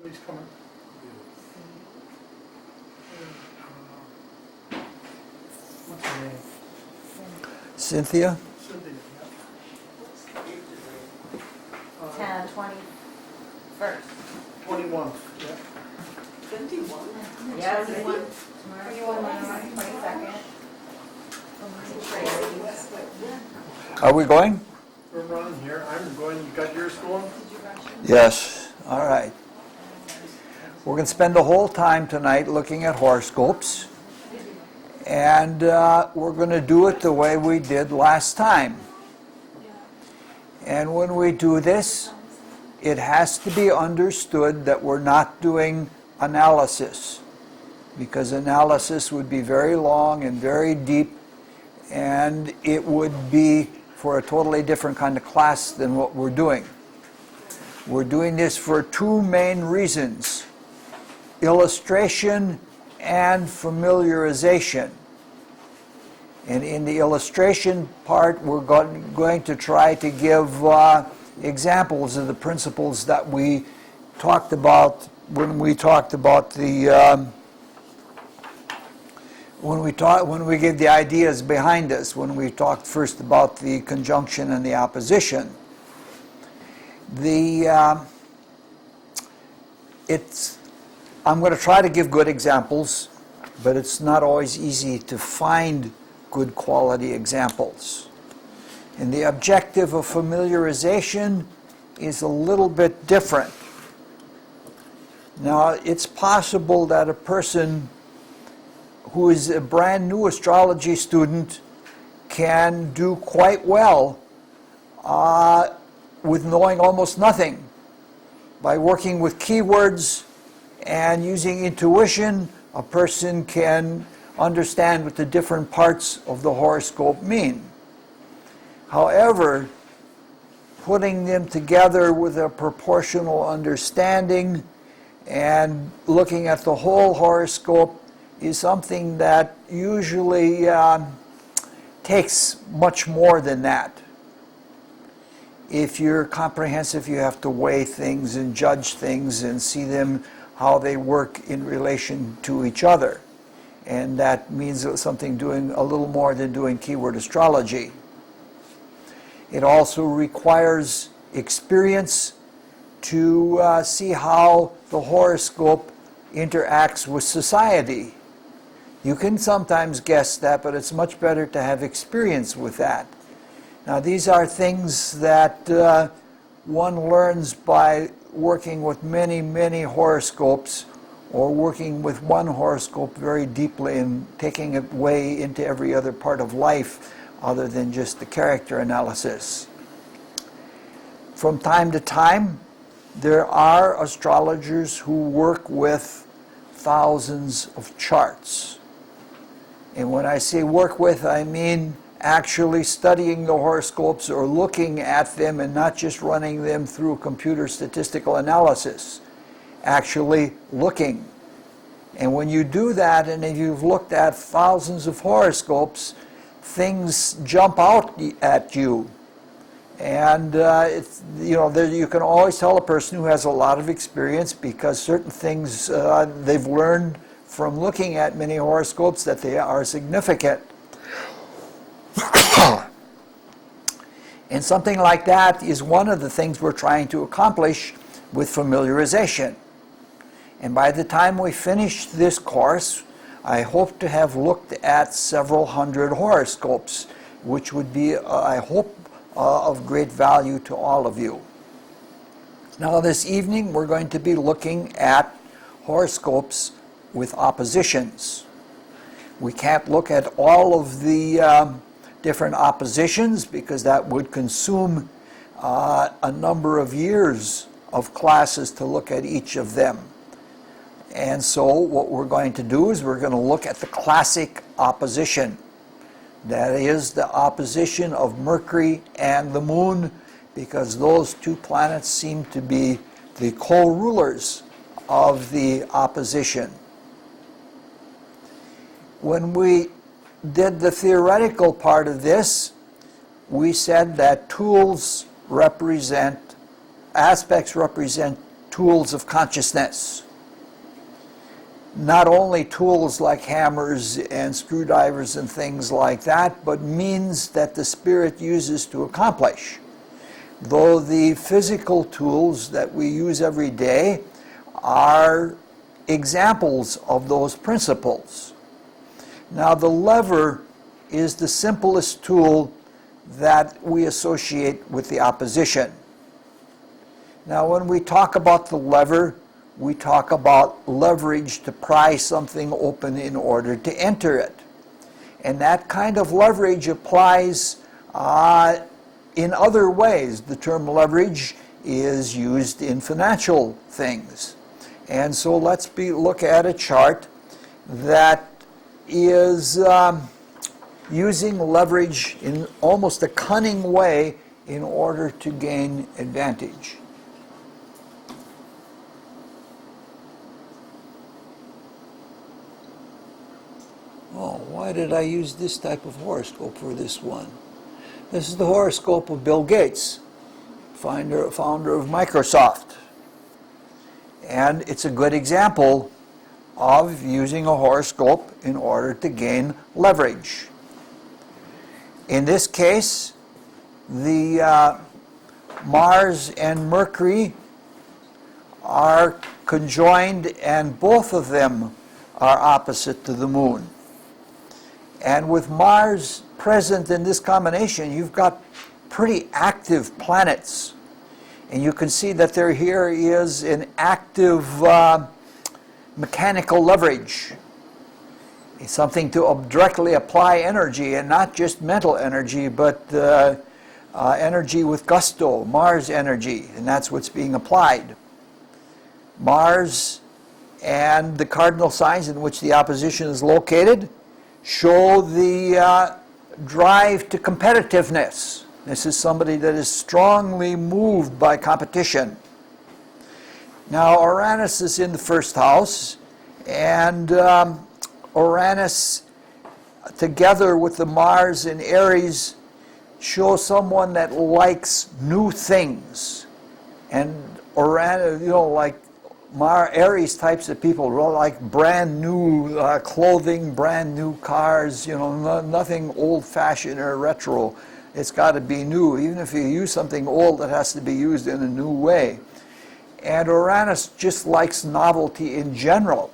Somebody's coming. What's her name? Cynthia? Cynthia. 10, 21st. 21. Yeah. 51? Yeah, 21. Tomorrow, 22nd. Are we going? We're running here. I'm going. You got yours going? Yes. All right. We're going to spend the whole time tonight looking at horoscopes. And we're going to do it the way we did last time. And when we do this, it has to be understood that we're not doing analysis, because analysis would be very long and very deep, and it would be for a totally different kind of class than what we're doing. We're doing this for two main reasons: illustration and familiarization. And in the illustration part, we're going to try to give examples of the principles that we talked about when we talked about the when we gave the ideas behind us, when we talked first about the conjunction and the opposition. I'm going to try to give good examples, but it's not always easy to find good quality examples. And the objective of familiarization is a little bit different. Now, it's possible that a person who is a brand new astrology student can do quite well with knowing almost nothing. By working with keywords and using intuition, a person can understand what the different parts of the horoscope mean. However, putting them together with a proportional understanding and looking at the whole horoscope is something that usually takes much more than that. If you're comprehensive, you have to weigh things and judge things and see them, how they work in relation to each other. And that means something doing a little more than doing keyword astrology. It also requires experience to see how the horoscope interacts with society. You can sometimes guess that, but it's much better to have experience with that. Now, these are things that one learns by working with many, many horoscopes, or working with one horoscope very deeply and taking it way into every other part of life other than just the character analysis. From time to time, there are astrologers who work with thousands of charts. And when I say work with, I mean actually studying the horoscopes or looking at them and not just running them through computer statistical analysis. Actually looking. And when you do that, and if you've looked at thousands of horoscopes, things jump out at you. And you can always tell a person who has a lot of experience, because certain things they've learned from looking at many horoscopes that they are significant. And something like that is one of the things we're trying to accomplish with familiarization. And by the time we finish this course, I hope to have looked at several hundred horoscopes, which would be, I hope, of great value to all of you. Now, this evening we're going to be looking at horoscopes with oppositions. We can't look at all of the different oppositions, because that would consume a number of years of classes to look at each of them. And so what we're going to do is we're going to look at the classic opposition. That is the opposition of Mercury and the Moon, because those two planets seem to be the co-rulers of the opposition. When we did the theoretical part of this, we said that aspects represent tools of consciousness. Not only tools like hammers and screwdrivers and things like that, but means that the spirit uses to accomplish. Though the physical tools that we use every day are examples of those principles. Now, the lever is the simplest tool that we associate with the opposition. Now, when we talk about the lever, we talk about leverage to pry something open in order to enter it. And that kind of leverage applies in other ways. The term leverage is used in financial things. And so let's look at a chart that is using leverage in almost a cunning way in order to gain advantage. Oh, why did I use this type of horoscope for this one? This is the horoscope of Bill Gates, founder of Microsoft. And it's a good example of using a horoscope in order to gain leverage. In this case, the Mars and Mercury are conjoined, and both of them are opposite to the moon. And with Mars present in this combination, you've got pretty active planets. And you can see that here is an active mechanical leverage. It's something to directly apply energy, and not just mental energy, but energy with gusto, Mars energy, and that's what's being applied. Mars and the cardinal signs in which the opposition is located show the drive to competitiveness. This is somebody that is strongly moved by competition. Now, Uranus is in the first house, and Uranus, together with the Mars in Aries, shows someone that likes new things. And Uranus, like Aries types of people really like brand new clothing, brand new cars, nothing old-fashioned or retro. It's got to be new. Even if you use something old, it has to be used in a new way. And Uranus just likes novelty in general,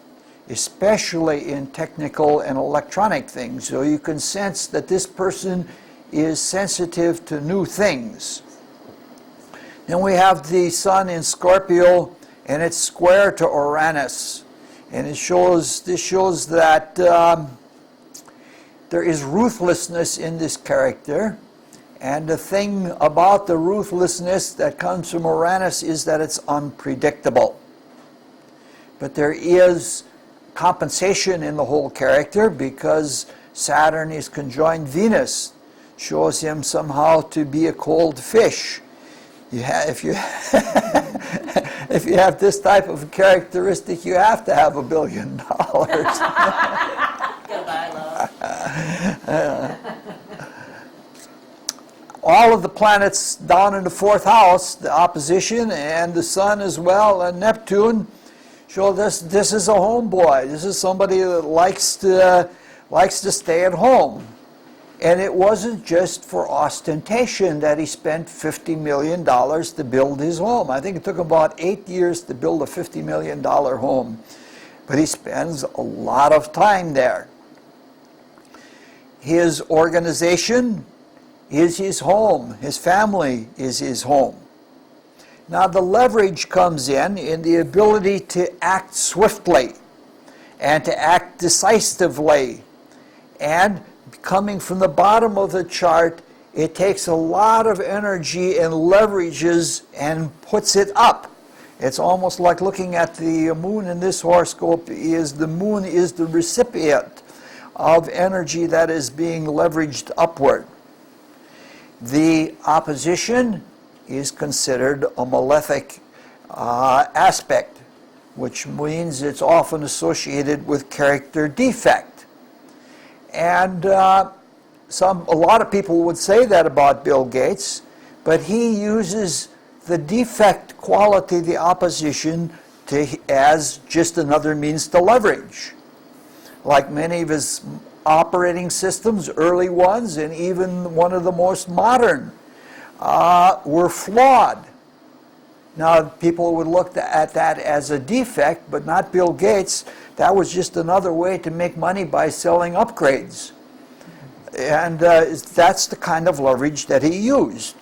especially in technical and electronic things. So you can sense that this person is sensitive to new things. Then we have the Sun in Scorpio, and it's square to Uranus. And this shows that there is ruthlessness in this character. And the thing about the ruthlessness that comes from Uranus is that it's unpredictable. But there is compensation in the whole character, because Saturn is conjoined Venus, shows him somehow to be a cold fish. If you have this type of characteristic, you have to have $1 billion. Goodbye, love. All of the planets down in the fourth house, the opposition, and the Sun as well, and Neptune, show this is a homeboy. This is somebody that likes to stay at home. And it wasn't just for ostentation that he spent $50 million to build his home. I think it took about 8 years to build a $50 million home. But he spends a lot of time there. His organization is his home. His family is his home. Now the leverage comes in the ability to act swiftly and to act decisively. And coming from the bottom of the chart, it takes a lot of energy and leverages and puts it up. It's almost like looking at the moon in this horoscope. The moon is the recipient of energy that is being leveraged upward. The opposition is considered a malefic aspect, which means it's often associated with character defect. And a lot of people would say that about Bill Gates, but he uses the defect quality, the opposition, as just another means to leverage. Like many of his operating systems, early ones, and even one of the most modern, were flawed. Now, people would look at that as a defect, but not Bill Gates. That was just another way to make money by selling upgrades. And that's the kind of leverage that he used.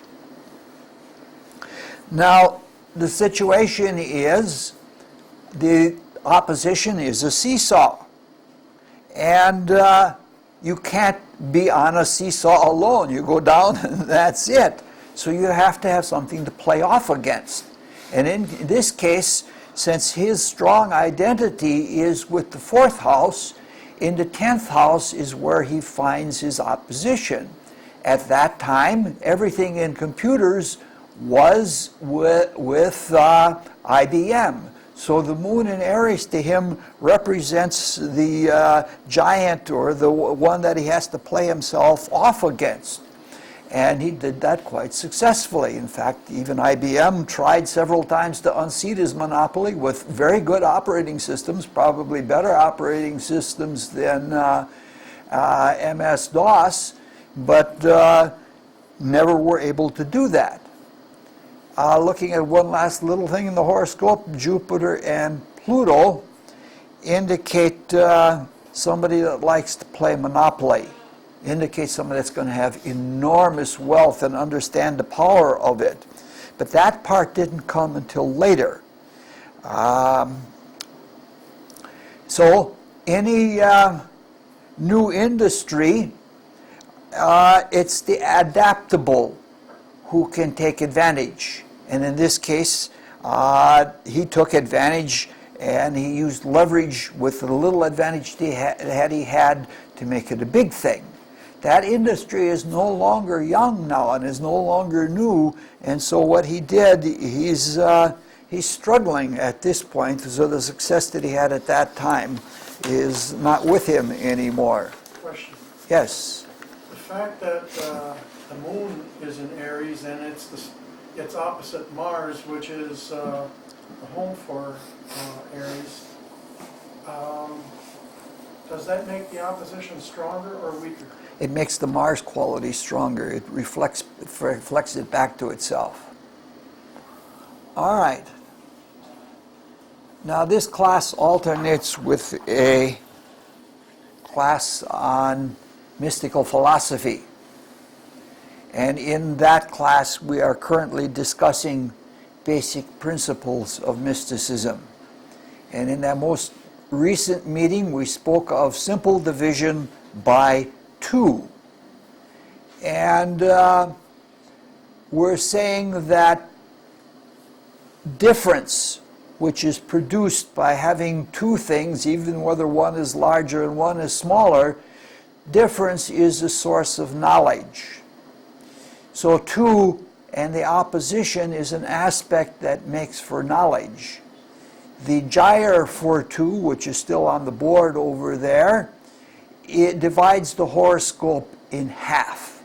Now, the situation is the opposition is a seesaw. And you can't be on a seesaw alone. You go down and that's it. So you have to have something to play off against. And in this case, since his strong identity is with the 4th house, in the 10th house is where he finds his opposition. At that time, everything in computers was with IBM. So the moon in Aries to him represents the giant, or the one that he has to play himself off against. And he did that quite successfully. In fact, even IBM tried several times to unseat his monopoly with very good operating systems, probably better operating systems than MS-DOS, but never were able to do that. Looking at one last little thing in the horoscope, Jupiter and Pluto indicate somebody that likes to play Monopoly. Indicates somebody that's going to have enormous wealth and understand the power of it. But that part didn't come until later. So any new industry, it's the adaptable who can take advantage. And in this case, he took advantage, and he used leverage with the little advantage that he had to make it a big thing. That industry is no longer young now and is no longer new, and so what he did, he's struggling at this point, so the success that he had at that time is not with him anymore. Question. Yes? The fact that the moon is in Aries and it's opposite Mars, which is the home for Aries, does that make the opposition stronger or weaker? It makes the Mars quality stronger. It reflects it back to itself. All right. Now this class alternates with a class on mystical philosophy. And in that class we are currently discussing basic principles of mysticism. And in that most recent meeting we spoke of simple division by 2. And we're saying that difference, which is produced by having 2 things, even whether one is larger and one is smaller, difference is a source of knowledge. So 2 and the opposition is an aspect that makes for knowledge. The gyre for 2, which is still on the board over there, it divides the horoscope in half.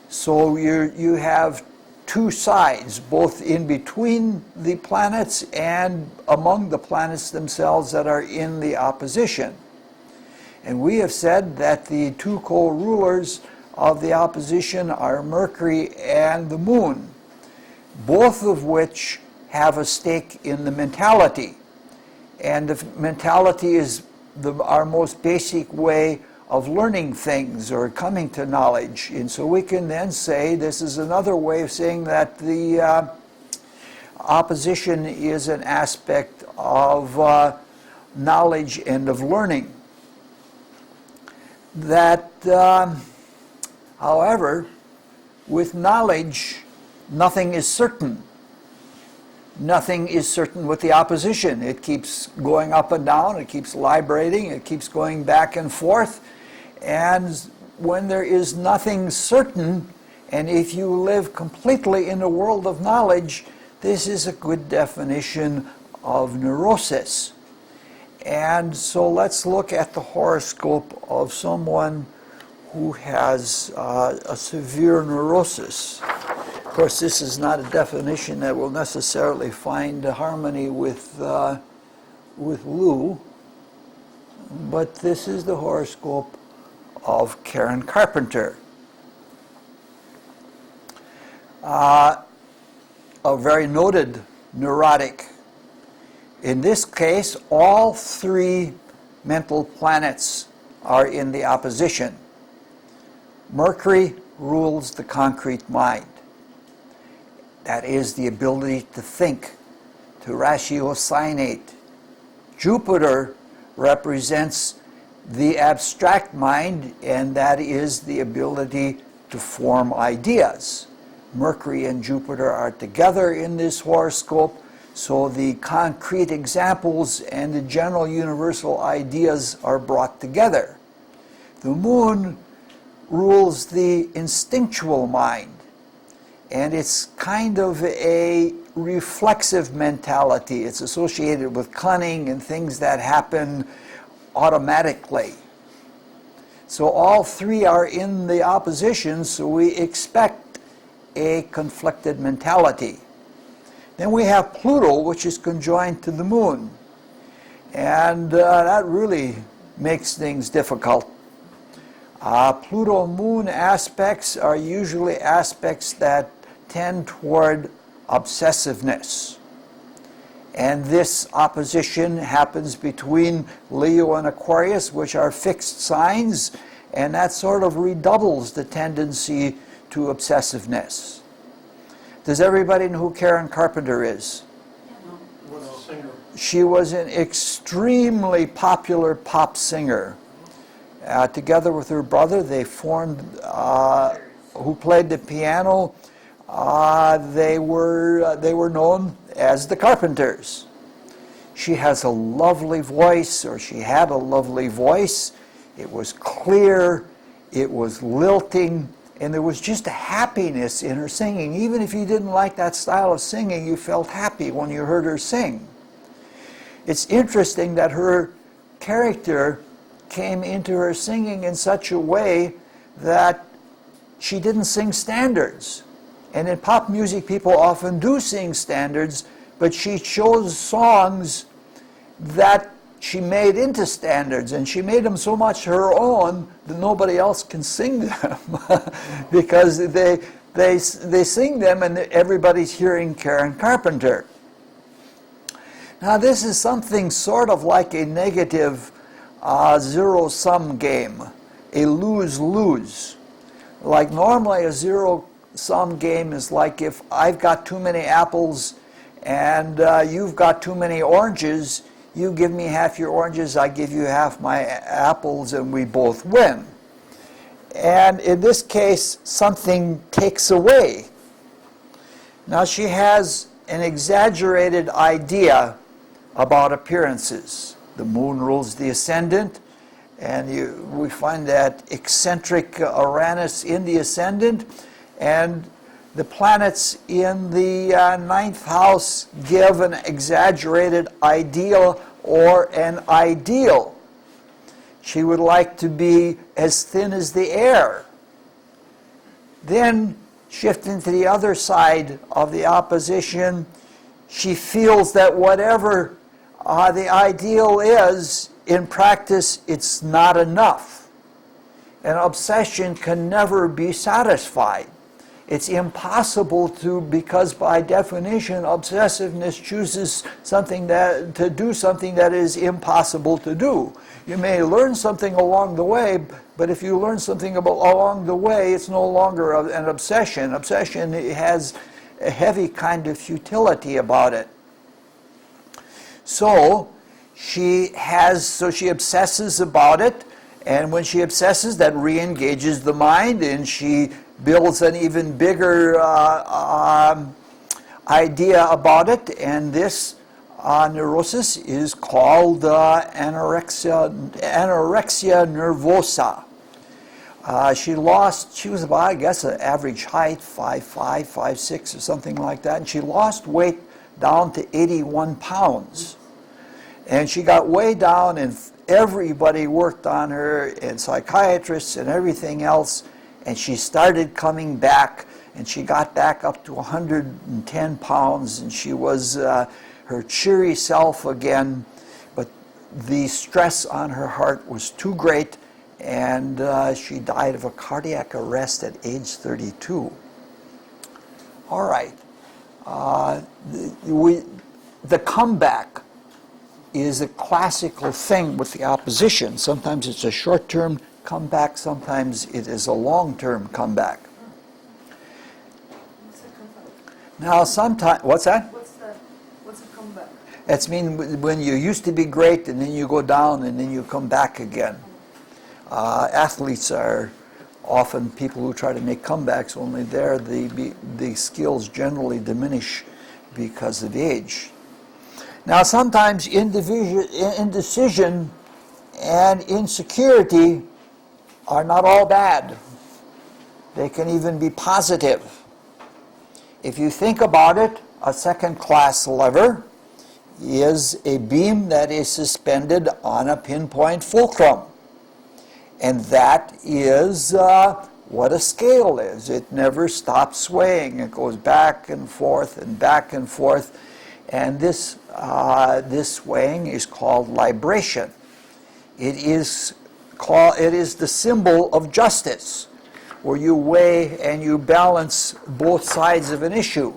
So you have 2 sides, both in between the planets and among the planets themselves that are in the opposition. And we have said that the 2 co-rulers of the opposition are Mercury and the Moon, both of which have a stake in the mentality. And the mentality is our most basic way of learning things or coming to knowledge. And so we can then say, this is another way of saying that the opposition is an aspect of knowledge and of learning. That, however, with knowledge, nothing is certain. Nothing is certain with the opposition. It keeps going up and down, it keeps vibrating, it keeps going back and forth. And when there is nothing certain, and if you live completely in a world of knowledge, this is a good definition of neurosis. And so let's look at the horoscope of someone who has a severe neurosis. course, this is not a definition that will necessarily find harmony with Lou, but this is the horoscope of Karen Carpenter. A very noted neurotic. In this case, all three mental planets are in the opposition. Mercury rules the concrete mind. That is the ability to think, to ratiocinate. Jupiter represents the abstract mind, and that is the ability to form ideas. Mercury and Jupiter are together in this horoscope, so the concrete examples and the general universal ideas are brought together. The moon rules the instinctual mind, and it's kind of a reflexive mentality. It's associated with cunning and things that happen automatically. So all three are in the opposition, so we expect a conflicted mentality. Then we have Pluto, which is conjoined to the moon, and that really makes things difficult. Pluto-Moon aspects are usually aspects that tend toward obsessiveness. And this opposition happens between Leo and Aquarius, which are fixed signs, and that sort of redoubles the tendency to obsessiveness. Does everybody know who Karen Carpenter is? Was a singer. She was an extremely popular pop singer. Together with her brother, they formed, who played the piano. They were known as the Carpenters. She has a lovely voice, or she had a lovely voice. It was clear, it was lilting, and there was just a happiness in her singing. Even if you didn't like that style of singing, you felt happy when you heard her sing. It's interesting that her character came into her singing in such a way that she didn't sing standards. And in pop music, people often do sing standards, but she chose songs that she made into standards, and she made them so much her own that nobody else can sing them because they sing them and everybody's hearing Karen Carpenter. Now this is something sort of like a negative zero-sum game, a lose-lose. Like normally a zero-sum game is like if I've got too many apples and you've got too many oranges, you give me half your oranges, I give you half my apples, and we both win. And in this case, something takes away. Now she has an exaggerated idea about appearances. The moon rules the ascendant, and we find that eccentric Uranus in the ascendant, and the planets in the ninth house give an exaggerated ideal or an ideal. She would like to be as thin as the air. Then, shifting to the other side of the opposition, she feels that whatever the ideal is, in practice, it's not enough. An obsession can never be satisfied. It's impossible to, because by definition, obsessiveness chooses to do something that is impossible to do. You may learn something along the way, but if you learn something along the way, it's no longer an obsession. Obsession has a heavy kind of futility about it. So she obsesses about it, and when she obsesses, that re-engages the mind, and she builds an even bigger idea about it, and this neurosis is called anorexia nervosa. She was about, I guess, an average height, 5'5", 5'6", or something like that, and she lost weight down to 81 pounds. And she got way down, and everybody worked on her, and psychiatrists and everything else, and she started coming back, and she got back up to 110 pounds, and she was her cheery self again, but the stress on her heart was too great, and she died of a cardiac arrest at age 32. All right. The comeback is a classical thing with the opposition. Sometimes it's a short-term comeback, sometimes it is a long-term comeback. What's a comeback? Now, sometimes, what's that? What's a comeback? That's mean when you used to be great and then you go down and then you come back again. Athletes are often people who try to make comebacks, only there the skills generally diminish because of age. Now, sometimes indecision and insecurity are not all bad. They can even be positive. If you think about it, a second-class lever is a beam that is suspended on a pinpoint fulcrum. And that is what a scale is. It never stops swaying. It goes back and forth and back and forth. And this swaying is called libration. It is the symbol of justice, where you weigh and you balance both sides of an issue.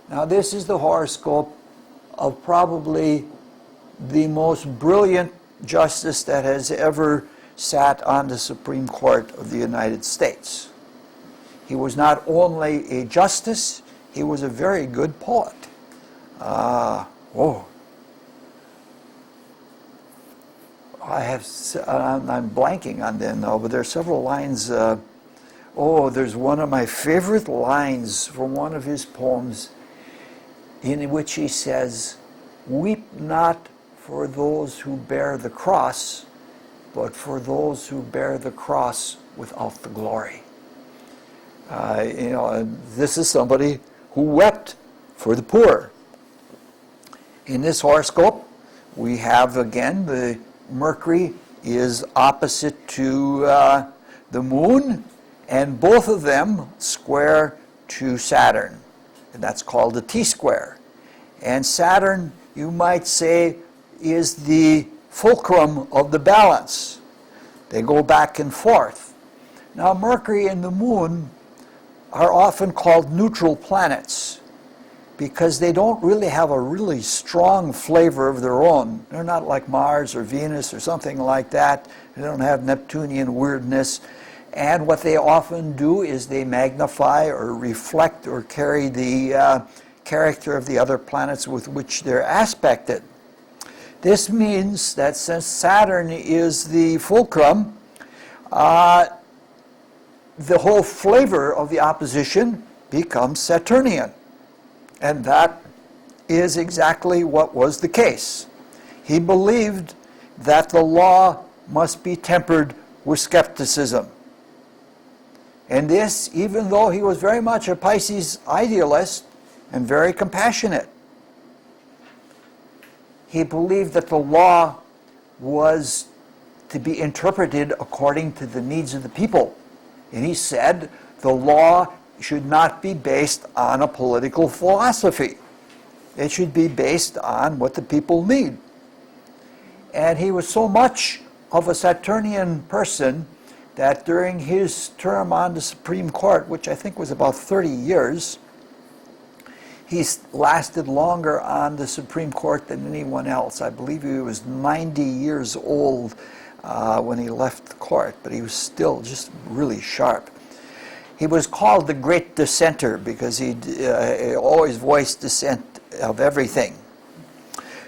Now, this is the horoscope of probably the most brilliant justice that has ever sat on the Supreme Court of the United States. He was not only a justice, he was a very good poet. I'm blanking on them now, but there are several lines. There's one of my favorite lines from one of his poems in which he says, "Weep not for those who bear the cross, but for those who bear the cross without the glory." This is somebody who wept for the poor. In this horoscope, we have again the Mercury is opposite to the Moon, and both of them square to Saturn, and that's called the T-square. And Saturn, you might say, is the fulcrum of the balance. They go back and forth. Now, Mercury and the Moon are often called neutral planets because they don't really have a really strong flavor of their own. They're not like Mars or Venus or something like that. They don't have Neptunian weirdness. And what they often do is they magnify or reflect or carry the character of the other planets with which they're aspected. This means that since Saturn is the fulcrum, the whole flavor of the opposition becomes Saturnian. And that is exactly what was the case. He believed that the law must be tempered with skepticism. And this, even though he was very much a Pisces idealist and very compassionate, he believed that the law was to be interpreted according to the needs of the people. And he said the law should not be based on a political philosophy. It should be based on what the people need. And he was so much of a Saturnian person that during his term on the Supreme Court, which I think was about 30 years, he lasted longer on the Supreme Court than anyone else. I believe he was 90 years old when he left the court, but he was still just really sharp. He was called the Great Dissenter because he always voiced dissent of everything.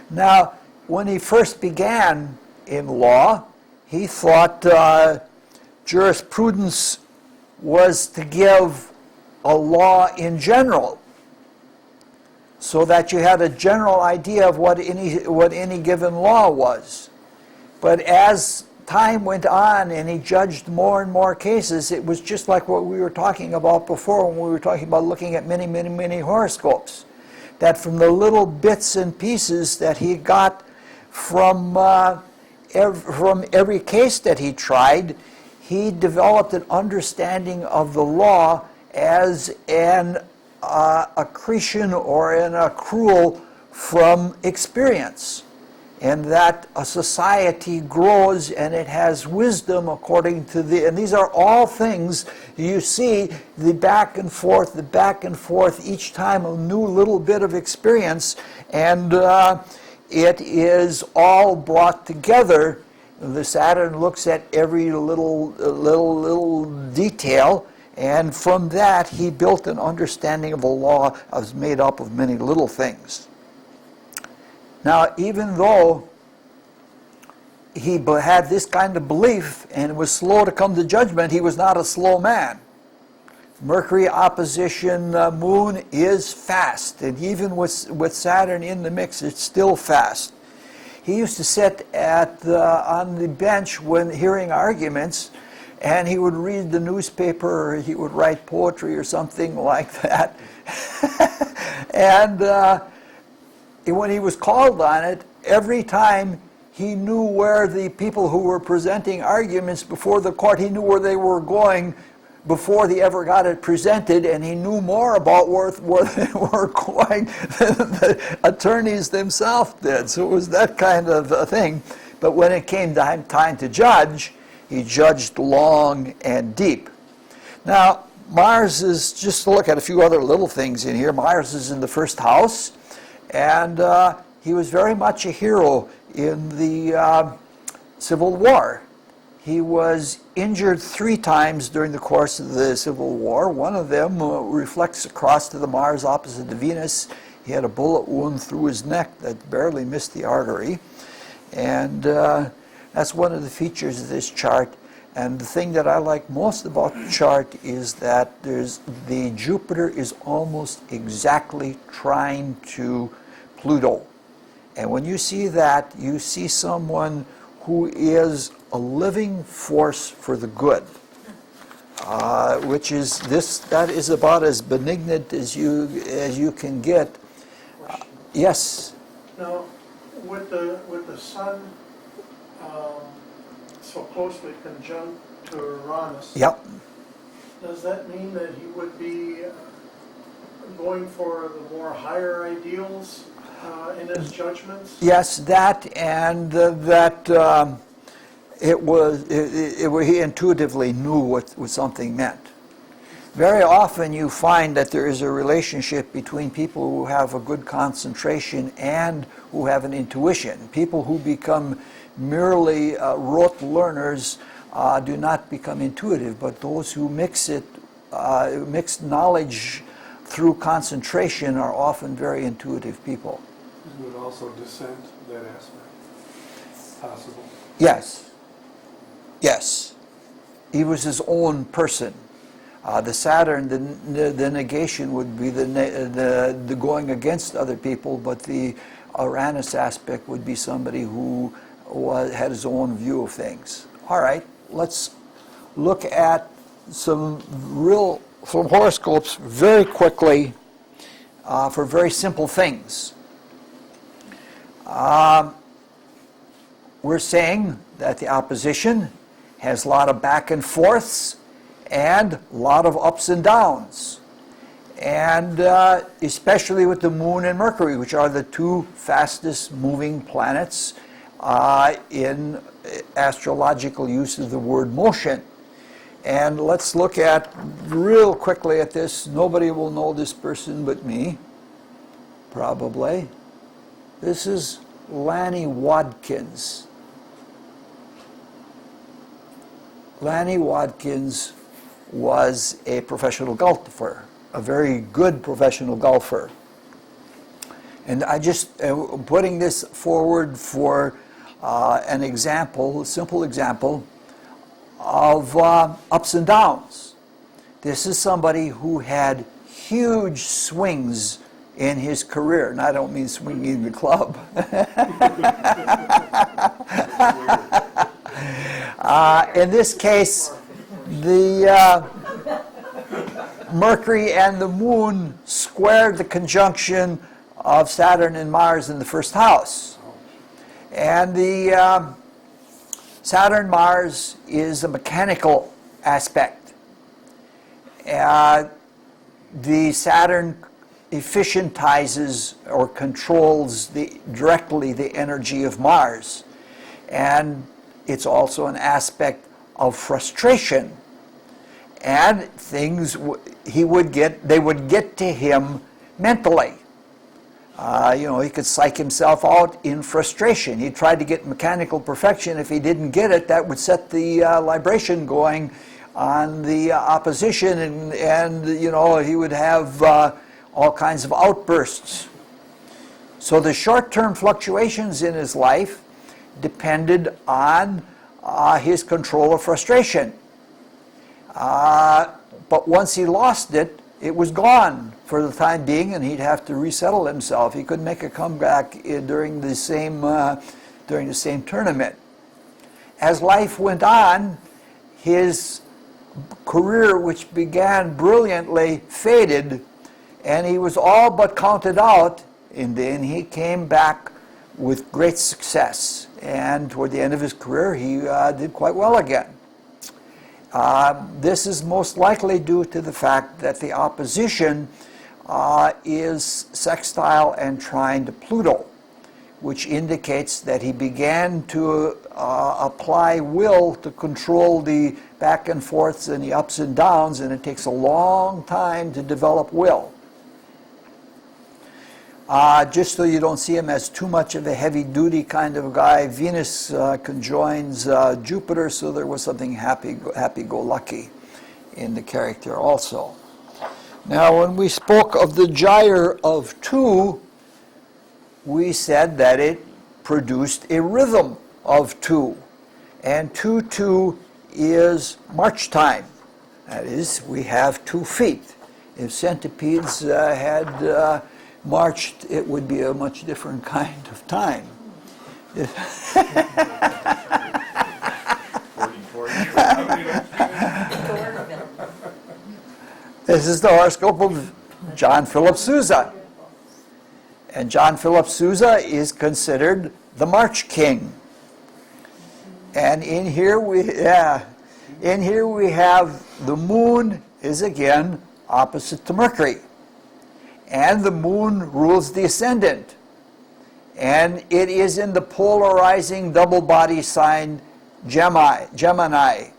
Now, when he first began in law, he thought jurisprudence was to give a law in general, so that you had a general idea of what any given law was. But as time went on and he judged more and more cases, it was just like what we were talking about before when we were talking about looking at many, many, many horoscopes. That from the little bits and pieces that he got from every case that he tried, he developed an understanding of the law as an accretion or an accrual from experience, and that a society grows and it has wisdom according to and these are all things you see, the back and forth each time a new little bit of experience, and it is all brought together. The Saturn looks at every little detail, and from that he built an understanding of a law that was made up of many little things. Now, even though he had this kind of belief and was slow to come to judgment, he was not a slow man. Mercury opposition Moon is fast, and even with Saturn in the mix, it's still fast. He used to sit on the bench when hearing arguments, and he would read the newspaper, or he would write poetry or something like that. And when he was called on it, every time he knew where the people who were presenting arguments before the court, he knew where they were going before they ever got it presented, and he knew more about where they were going than the attorneys themselves did. So it was that kind of a thing. But when it came time to judge, he judged long and deep. Now, Mars is, just to look at a few other little things in here, Mars is in the first house, and he was very much a hero in the Civil War. He was injured 3 times during the course of the Civil War. One of them reflects across to the Mars opposite the Venus. He had a bullet wound through his neck that barely missed the artery. And that's one of the features of this chart. And the thing that I like most about the chart is that the Jupiter is almost exactly trine to Pluto. And when you see that, you see someone who is a living force for the good, which is that is about as benignant as you can get. Yes. Now, with the Sun so closely conjunct to Uranus, Yep. does that mean that he would be going for the more higher ideals in his judgments? Yes, that and that he intuitively knew what something meant. Very often you find that there is a relationship between people who have a good concentration and who have an intuition. People who become merely rote learners do not become intuitive, but those who mix knowledge through concentration are often very intuitive people. Would also dissent that aspect possible? Yes. Yes. He was his own person. The Saturn, the negation would be the going against other people, but the Uranus aspect would be somebody who had his own view of things. All right, let's look at some horoscopes very quickly for very simple things. We're saying that the opposition has a lot of back and forths and a lot of ups and downs. And especially with the Moon and Mercury, which are the 2 fastest moving planets in astrological use of the word motion. And let's look at real quickly at this. Nobody will know this person but me, probably. This is Lanny Wadkins. Lanny Wadkins was a professional golfer, a very good professional golfer. And I just putting this forward for an example, a simple example of ups and downs. This is somebody who had huge swings in his career, and I don't mean swinging the club. In this case, the Mercury and the Moon squared the conjunction of Saturn and Mars in the first house. And the Saturn-Mars is a mechanical aspect. the Saturn efficientizes or controls directly the energy of Mars. And it's also an aspect of frustration. And things they would get to him mentally. He could psych himself out in frustration. He tried to get mechanical perfection. If he didn't get it, that would set the libration going on the opposition, and he would have all kinds of outbursts. So the short-term fluctuations in his life depended on his control of frustration. But once he lost it, it was gone for the time being, and he'd have to resettle himself. He couldn't make a comeback during the same tournament. As life went on, his career, which began brilliantly, faded, and he was all but counted out. And then he came back with great success, and toward the end of his career, he did quite well again. This is most likely due to the fact that the opposition is sextile and trine to Pluto, which indicates that he began to apply will to control the back and forths and the ups and downs, and it takes a long time to develop will. Just so you don't see him as too much of a heavy-duty kind of guy, Venus conjoins Jupiter, so there was something happy-go-lucky in the character also. Now, when we spoke of the gyre of 2, we said that it produced a rhythm of 2, and 2-2 is march time. That is, we have 2 feet. If centipedes had marched, it would be a much different kind of time. This is the horoscope of John Philip Sousa. And John Philip Sousa is considered the March King. And in here we have the moon is again opposite to Mercury. And the moon rules the ascendant. And it is in the polarizing double body sign Gemini.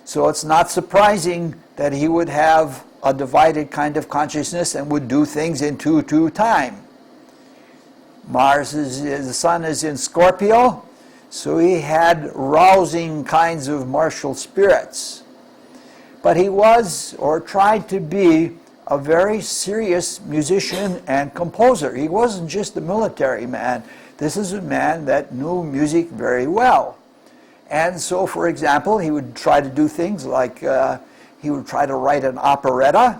So it's not surprising that he would have a divided kind of consciousness and would do things in 2-2 time. The sun is in Scorpio, so he had rousing kinds of martial spirits. But he was, or tried to be, a very serious musician and composer. He wasn't just a military man. This is a man that knew music very well. And so, for example, he would try to do things like he would try to write an operetta,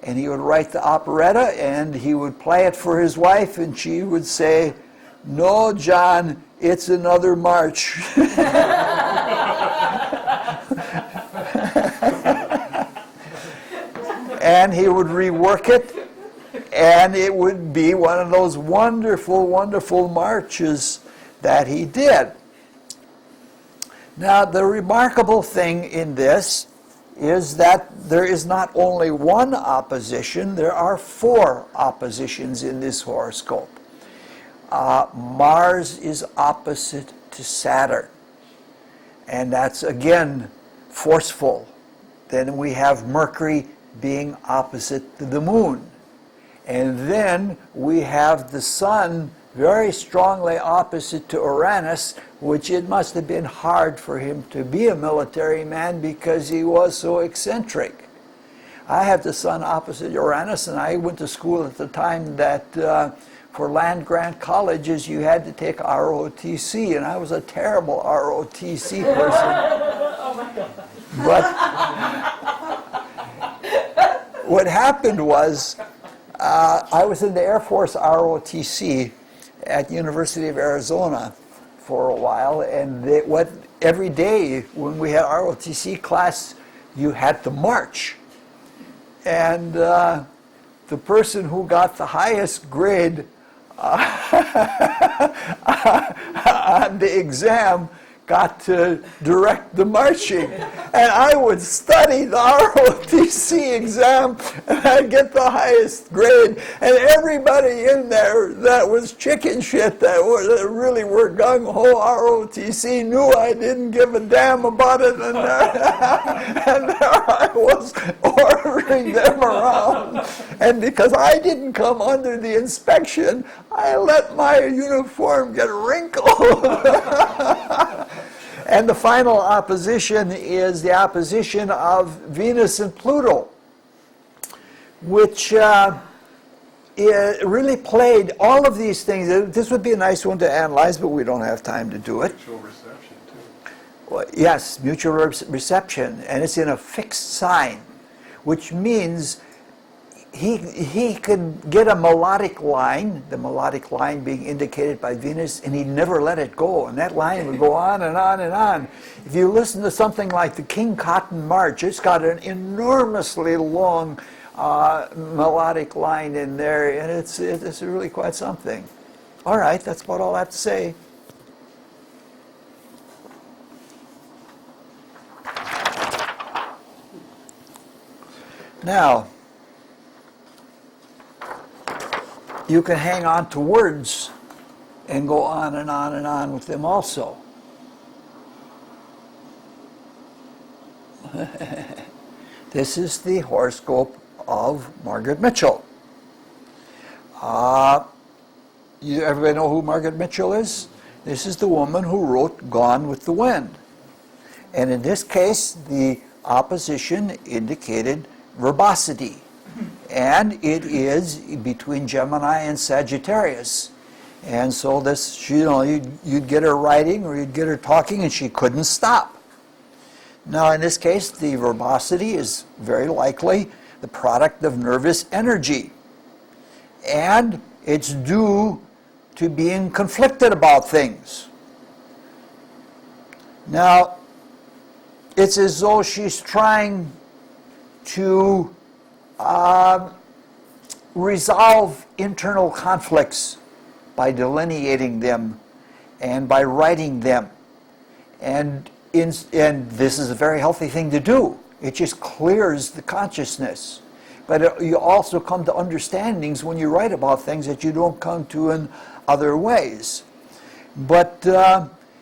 and he would write the operetta and he would play it for his wife, and she would say, "No, John, it's another march." And he would rework it, and it would be one of those wonderful, wonderful marches that he did. Now, the remarkable thing in this is that there is not only one opposition, there are 4 oppositions in this horoscope. Mars is opposite to Saturn, and that's, again, forceful. Then we have Mercury being opposite to the moon. And then we have the sun very strongly opposite to Uranus, which it must have been hard for him to be a military man because he was so eccentric. I have the sun opposite Uranus, and I went to school at the time that for land-grant colleges you had to take ROTC, and I was a terrible ROTC person. But what happened was, I was in the Air Force ROTC at University of Arizona for a while, and every day when we had ROTC class, you had to march. And the person who got the highest grade on the exam got to direct the marching. And I would study the ROTC exam, and I'd get the highest grade. And everybody in there that was chicken shit, that really were gung-ho ROTC, knew I didn't give a damn about it. And there I was ordering them around. And because I didn't come under the inspection, I let my uniform get wrinkled. And the final opposition is the opposition of Venus and Pluto, which it really played all of these things. This would be a nice one to analyze, but we don't have time to do it. Mutual reception, too. Well, yes, mutual reception, and it's in a fixed sign, which means he could get a melodic line, the melodic line being indicated by Venus, and he'd never let it go. And that line would go on and on and on. If you listen to something like the King Cotton March, it's got an enormously long melodic line in there, and it's really quite something. All right, that's about all I have to say. Now, you can hang on to words and go on and on and on with them also. This is the horoscope of Margaret Mitchell. Everybody know who Margaret Mitchell is? This is the woman who wrote Gone with the Wind. And in this case, the opposition indicated verbosity. And it is between Gemini and Sagittarius. And so this, you'd get her writing or you'd get her talking and she couldn't stop. Now in this case, the verbosity is very likely the product of nervous energy. And it's due to being conflicted about things. Now, it's as though she's trying to resolve internal conflicts by delineating them and by writing them. And this is a very healthy thing to do. It just clears the consciousness. But you also come to understandings when you write about things that you don't come to in other ways. But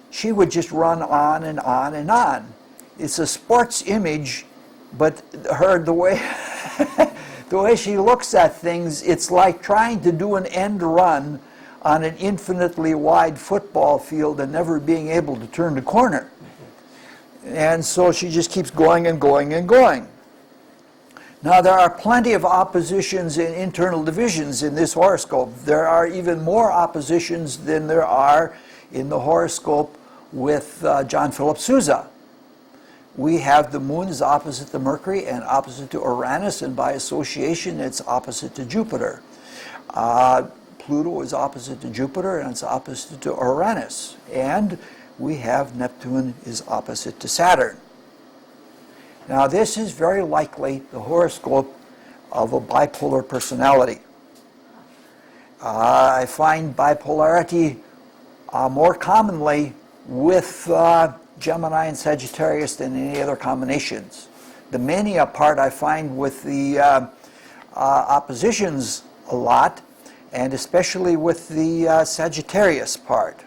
she would just run on and on and on. It's a sports image, but the way the way she looks at things, it's like trying to do an end run on an infinitely wide football field and never being able to turn the corner. And so she just keeps going and going and going. Now, there are plenty of oppositions and internal divisions in this horoscope. There are even more oppositions than there are in the horoscope with John Philip Sousa. We have the moon is opposite to Mercury and opposite to Uranus, and by association it's opposite to Jupiter. Pluto is opposite to Jupiter and it's opposite to Uranus. And we have Neptune is opposite to Saturn. Now this is very likely the horoscope of a bipolar personality. I find bipolarity more commonly with Gemini and Sagittarius than any other combinations. The mania part I find with the oppositions a lot, and especially with the Sagittarius part.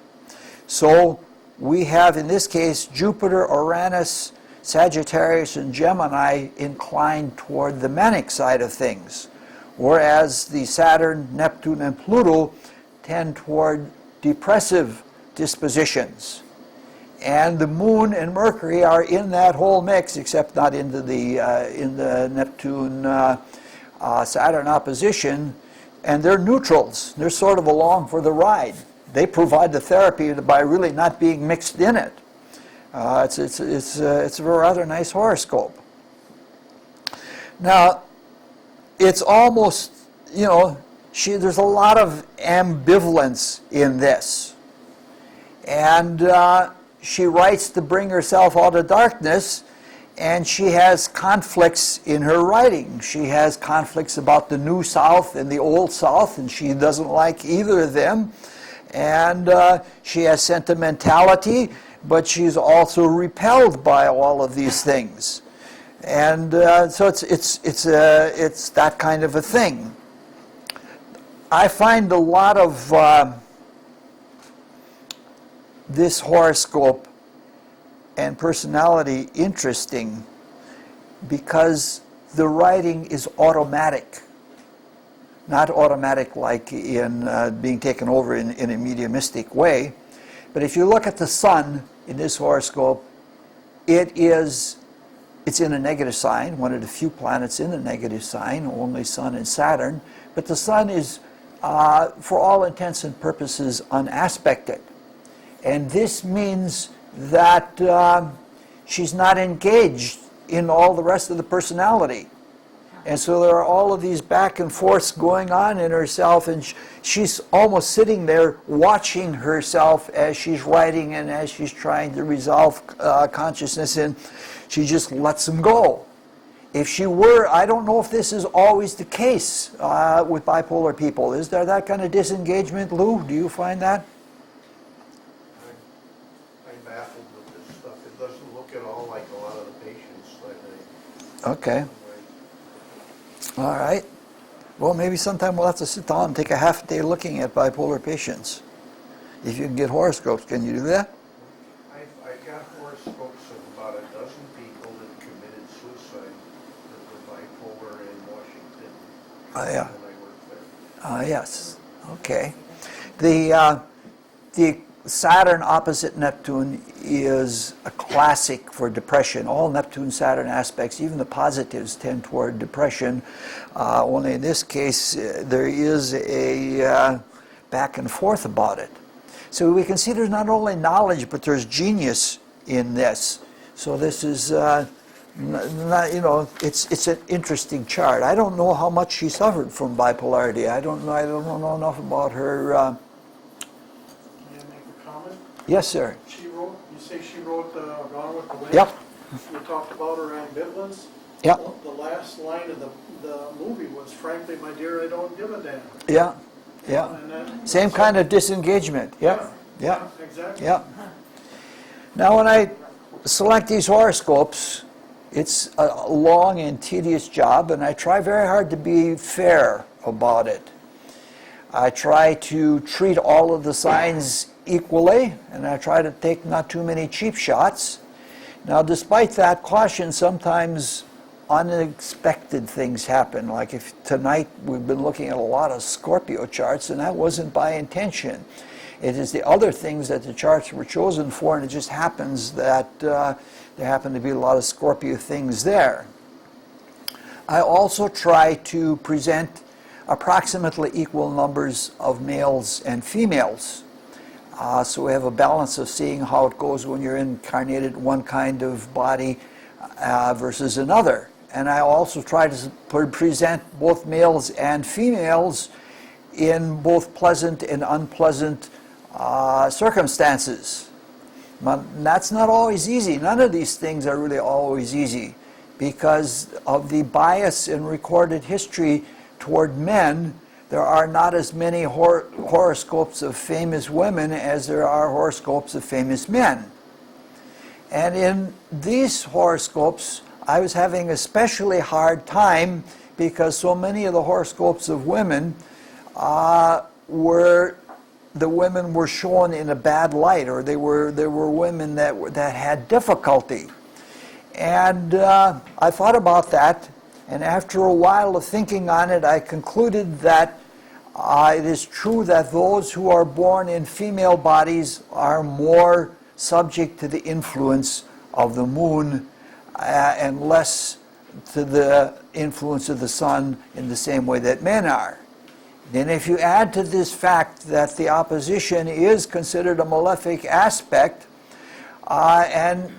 So we have in this case Jupiter, Uranus, Sagittarius, and Gemini inclined toward the manic side of things, whereas the Saturn, Neptune, and Pluto tend toward depressive dispositions. And the Moon and Mercury are in that whole mix, except not into in the Neptune-Saturn opposition, and they're neutrals. They're sort of along for the ride. They provide the therapy by really not being mixed in it. It's a rather nice horoscope. Now, it's almost, there's a lot of ambivalence in this. And she writes to bring herself out of darkness, and she has conflicts in her writing. She has conflicts about the New South and the Old South, and she doesn't like either of them. And she has sentimentality, but she's also repelled by all of these things. And so it's that kind of a thing. I find a lot of this horoscope and personality interesting because the writing is automatic. Not automatic like in being taken over in a mediumistic way, but if you look at the sun in this horoscope, it's in a negative sign, one of the few planets in a negative sign, only Sun and Saturn, but the sun is, for all intents and purposes, unaspected. And this means that she's not engaged in all the rest of the personality. And so there are all of these back and forths going on in herself, and she's almost sitting there watching herself as she's writing and as she's trying to resolve consciousness, and she just lets them go. If she were, I don't know if this is always the case with bipolar people. Is there that kind of disengagement, Lou? Do you find that? I'm baffled with this stuff. It doesn't look at all like a lot of the patients that Okay. All right. Well, maybe sometime we'll have to sit down and take a half day looking at bipolar patients. If you can get horoscopes, can you do that? I got horoscopes of about a dozen people that committed suicide that were bipolar in Washington. Oh, yeah. When I worked there. Yes. Okay. The Saturn opposite Neptune is a classic for depression. All Neptune-Saturn aspects, even the positives, tend toward depression. Only in this case, there is a back and forth about it. So we can see there's not only knowledge, but there's genius in this. So this is, it's an interesting chart. I don't know how much she suffered from bipolarity. I don't know enough about her. Can I make a comment? Yes, sir. You say she wrote Gone with the Wind? Yep. You talked about her ambivalence? Yep. Well, the last line of the movie was, frankly, my dear, I don't give a damn. Yeah. Yeah. And that, Same kind of disengagement. Yep. Yeah, Yeah. exactly. Yeah. Now, when I select these horoscopes, it's a long and tedious job, and I try very hard to be fair about it. I try to treat all of the signs equally, and I try to take not too many cheap shots. Now, despite that caution, sometimes unexpected things happen. Like if tonight we've been looking at a lot of Scorpio charts, and that wasn't by intention. It is the other things that the charts were chosen for, and it just happens that there happen to be a lot of Scorpio things there. I also try to present approximately equal numbers of males and females. So we have a balance of seeing how it goes when you're incarnated one kind of body versus another. And I also try to present both males and females in both pleasant and unpleasant circumstances. But that's not always easy. None of these things are really always easy because of the bias in recorded history toward men. There are not as many horoscopes of famous women as there are horoscopes of famous men. And in these horoscopes, I was having a especially hard time because so many of the horoscopes of women the women were shown in a bad light, or there were women that had difficulty. And I thought about that, and after a while of thinking on it, I concluded that it is true that those who are born in female bodies are more subject to the influence of the moon and less to the influence of the sun in the same way that men are. Then if you add to this fact that the opposition is considered a malefic aspect, and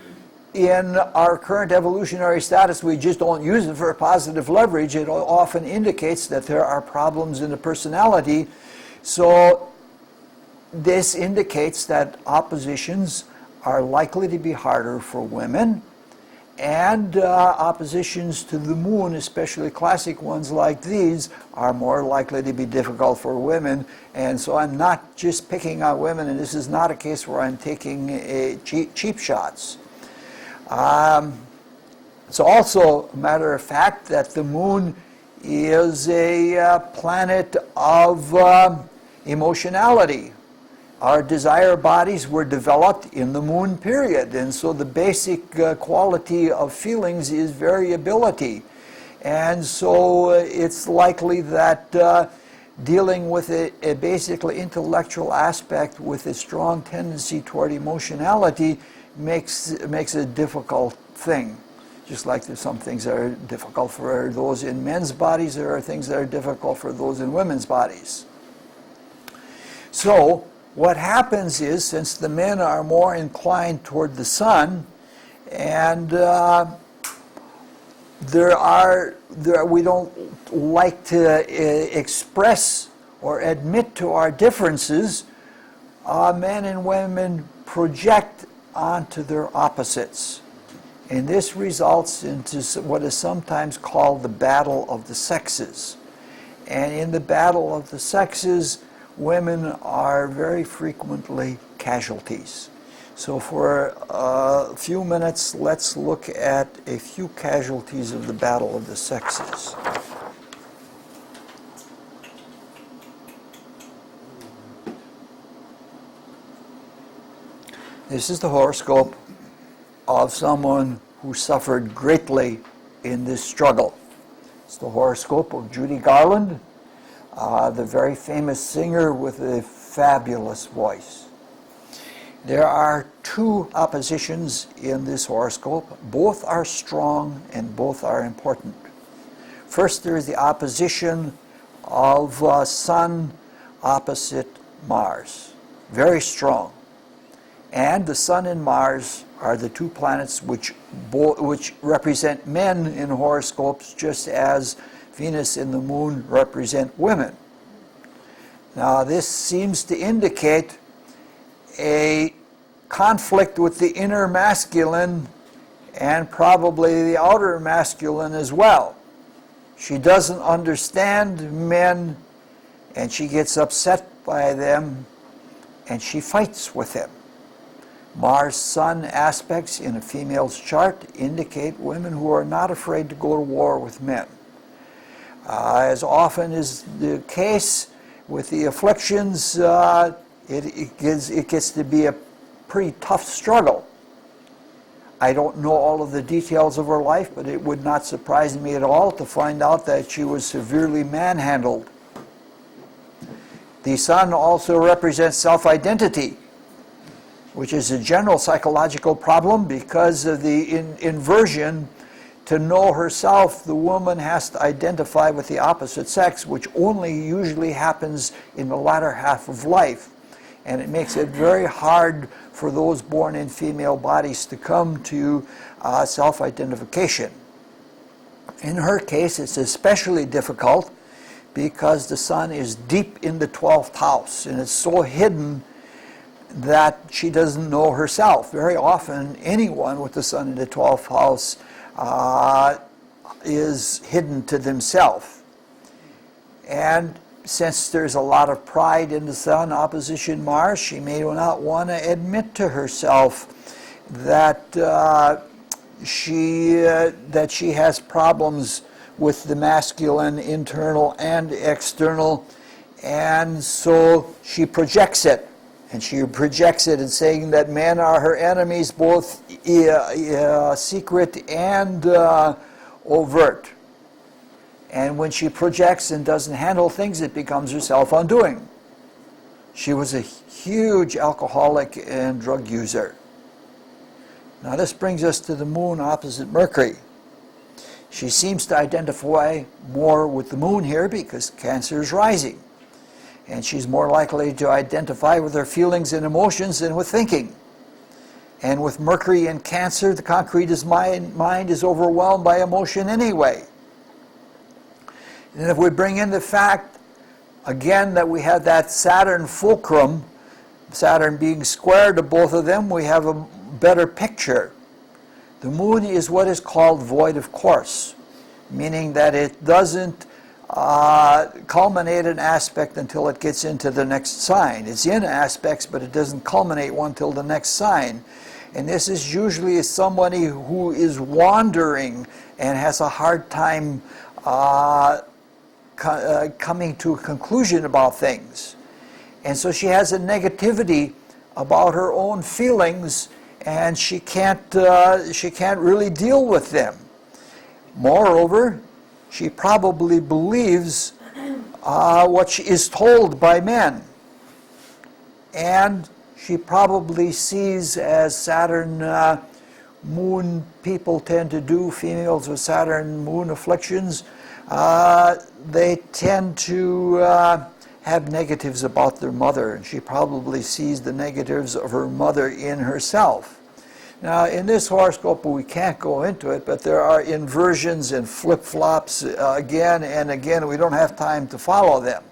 in our current evolutionary status we just don't use it for positive leverage, it often indicates that there are problems in the personality. So this indicates that oppositions are likely to be harder for women, And oppositions to the moon, especially classic ones like these, are more likely to be difficult for women. And so I'm not just picking on women, and this is not a case where I'm taking cheap shots. It's also a matter of fact that the moon is a planet of emotionality. Our desire bodies were developed in the moon period, and so the basic quality of feelings is variability. And so it's likely that dealing with a basically intellectual aspect with a strong tendency toward emotionality makes a difficult thing. Just like there's some things that are difficult for those in men's bodies, there are things that are difficult for those in women's bodies. So what happens is, since the men are more inclined toward the sun, and we don't like to express or admit to our differences, men and women project onto their opposites. And this results into what is sometimes called the battle of the sexes. And in the battle of the sexes, women are very frequently casualties. So for a few minutes, let's look at a few casualties of the battle of the sexes. This is the horoscope of someone who suffered greatly in this struggle. It's the horoscope of Judy Garland, the very famous singer with a fabulous voice. There are two oppositions in this horoscope. Both are strong and both are important. First, there is the opposition of Sun opposite Mars. Very strong. And the Sun and Mars are the two planets which represent men in horoscopes, just as Venus and the Moon represent women. Now, this seems to indicate a conflict with the inner masculine and probably the outer masculine as well. She doesn't understand men, and she gets upset by them, and she fights with them. Mars-Sun aspects in a female's chart indicate women who are not afraid to go to war with men. As often is the case with the afflictions, it gets to be a pretty tough struggle. I don't know all of the details of her life, but it would not surprise me at all to find out that she was severely manhandled. The Sun also represents self-identity, which is a general psychological problem because of the inversion. To know herself, the woman has to identify with the opposite sex, which only usually happens in the latter half of life. And it makes it very hard for those born in female bodies to come to self-identification. In her case, it's especially difficult because the Sun is deep in the 12th house, and it's so hidden that she doesn't know herself. Very often, anyone with the Sun in the 12th house is hidden to themselves. And since there's a lot of pride in the Sun opposition Mars, she may not want to admit to herself that she has problems with the masculine, internal and external, and so she projects it. And she projects it in saying that men are her enemies, both secret and overt. And when she projects and doesn't handle things, it becomes her self-undoing. She was a huge alcoholic and drug user. Now this brings us to the Moon opposite Mercury. She seems to identify more with the Moon here because Cancer is rising. And she's more likely to identify with her feelings and emotions than with thinking. And with Mercury in Cancer, the concrete mind is overwhelmed by emotion anyway. And if we bring in the fact, again, that we have that Saturn fulcrum, Saturn being square to both of them, we have a better picture. The moon is what is called void of course, meaning that it doesn't culminate an aspect until it gets into the next sign. It's in aspects, but it doesn't culminate one till the next sign. And this is usually somebody who is wandering and has a hard time coming to a conclusion about things. And so she has a negativity about her own feelings, and she can't really deal with them. Moreover, she probably believes what she is told by men. And she probably sees, as Saturn moon people tend to do, females with Saturn moon afflictions, they tend to have negatives about their mother, and she probably sees the negatives of her mother in herself. Now, in this horoscope, we can't go into it, but there are inversions and flip-flops again and again. We don't have time to follow them.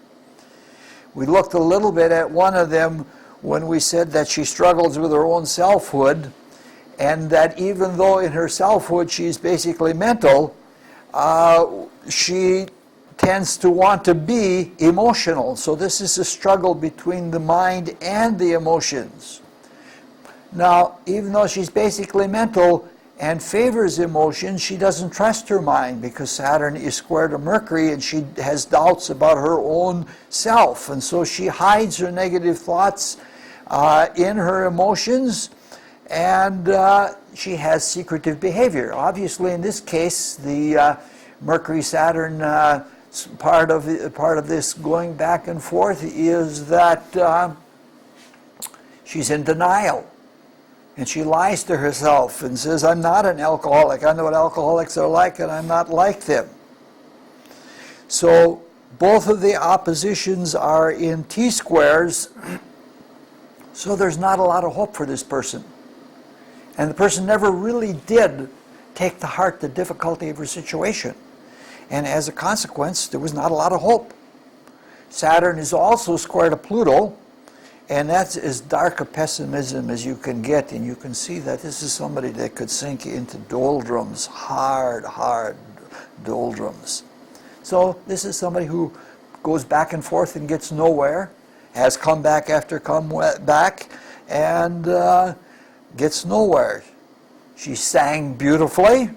We looked a little bit at one of them when we said that she struggles with her own selfhood, and that even though in her selfhood she's basically mental, she tends to want to be emotional. So this is a struggle between the mind and the emotions. Now, even though she's basically mental and favors emotion, she doesn't trust her mind because Saturn is square to Mercury and she has doubts about her own self. And so she hides her negative thoughts in her emotions, and she has secretive behavior. Obviously, in this case, the Mercury-Saturn part of this going back and forth is that she's in denial. And she lies to herself and says, I'm not an alcoholic. I know what alcoholics are like, and I'm not like them. So both of the oppositions are in T-squares, so there's not a lot of hope for this person. And the person never really did take to heart the difficulty of her situation. And as a consequence, there was not a lot of hope. Saturn is also square to Pluto, and that's as dark a pessimism as you can get, and you can see that this is somebody that could sink into doldrums, hard doldrums. So this is somebody who goes back and forth and gets nowhere, has come back after come back, and gets nowhere. She sang beautifully,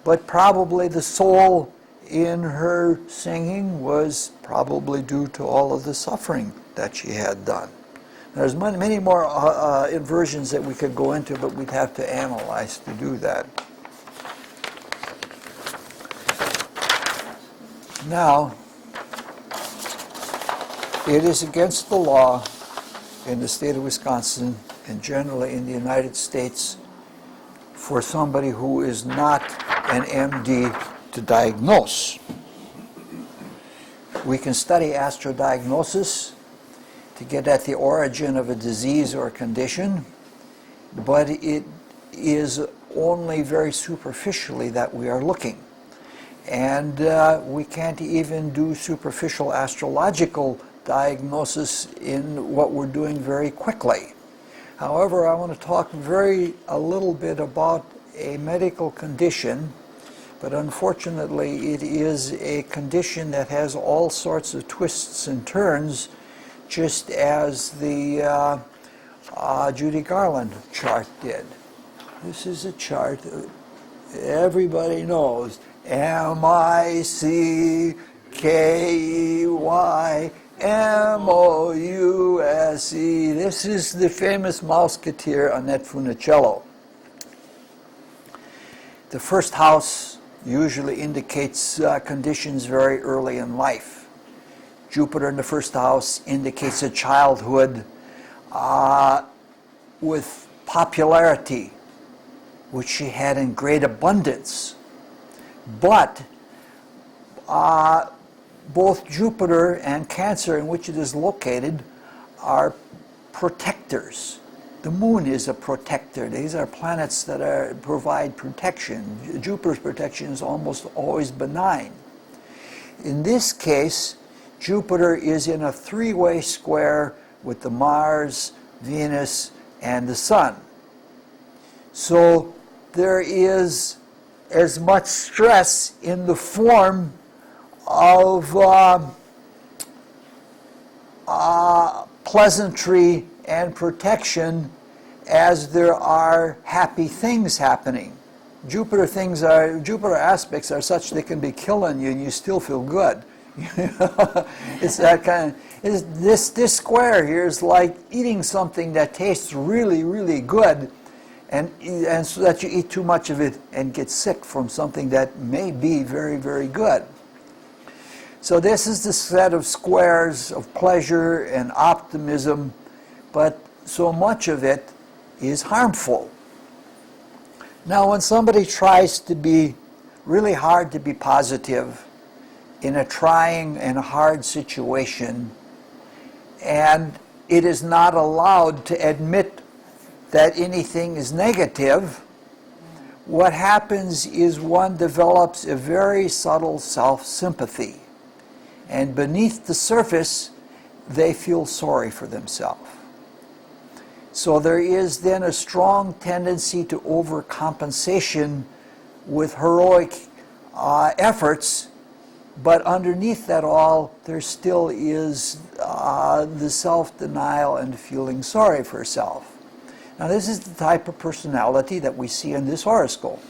but probably the soul in her singing was probably due to all of the suffering that she had done. There's many more inversions that we could go into, but we'd have to analyze to do that. Now, it is against the law in the state of Wisconsin and generally in the United States for somebody who is not an MD to diagnose. We can study astrodiagnosis to get at the origin of a disease or condition, but it is only very superficially that we are looking. And we can't even do superficial astrological diagnosis in what we're doing very quickly. However, I want to talk a little bit about a medical condition, but unfortunately it is a condition that has all sorts of twists and turns, just as the Judy Garland chart did. This is a chart that everybody knows. M-I-C-K-E-Y-M-O-U-S-E. This is the famous Mouseketeer Annette Funicello. The first house usually indicates conditions very early in life. Jupiter in the first house indicates a childhood with popularity, which she had in great abundance. But both Jupiter and Cancer, in which it is located, are protectors. The moon is a protector. These are planets that provide protection. Jupiter's protection is almost always benign. In this case, Jupiter is in a three-way square with the Mars, Venus, and the Sun. So there is as much stress in the form of pleasantry and protection as there are happy things happening. Jupiter aspects are such they can be killing you and you still feel good. It's that kind of, this square here is like eating something that tastes really, really good, and so that you eat too much of it and get sick from something that may be very, very good. So this is the set of squares of pleasure and optimism, but so much of it is harmful. Now, when somebody tries to be really hard to be positive in a trying and hard situation, and it is not allowed to admit that anything is negative, what happens is one develops a very subtle self-sympathy. And beneath the surface, they feel sorry for themselves. So there is then a strong tendency to overcompensation with heroic efforts, but underneath that all, there still is the self-denial and feeling sorry for self. Now this is the type of personality that we see in this horoscope.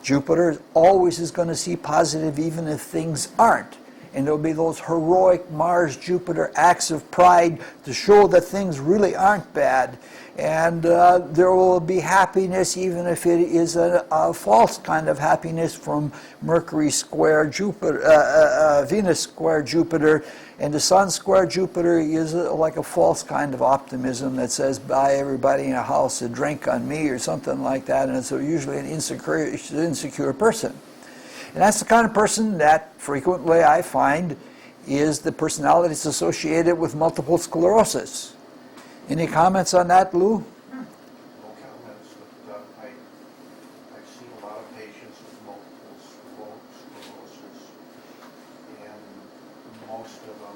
Jupiter always is going to see positive even if things aren't. And there'll be those heroic Mars-Jupiter acts of pride to show that things really aren't bad. And there will be happiness even if it is a false kind of happiness from Mercury square Jupiter, Venus square Jupiter, and the Sun square Jupiter is like a false kind of optimism that says, buy everybody in a house a drink on me or something like that, and it's usually an insecure person. And that's the kind of person that frequently I find is the personality that's associated with multiple sclerosis. Any comments on that, Lou? No comments, but I've seen a lot of patients with multiple sclerosis, and most of them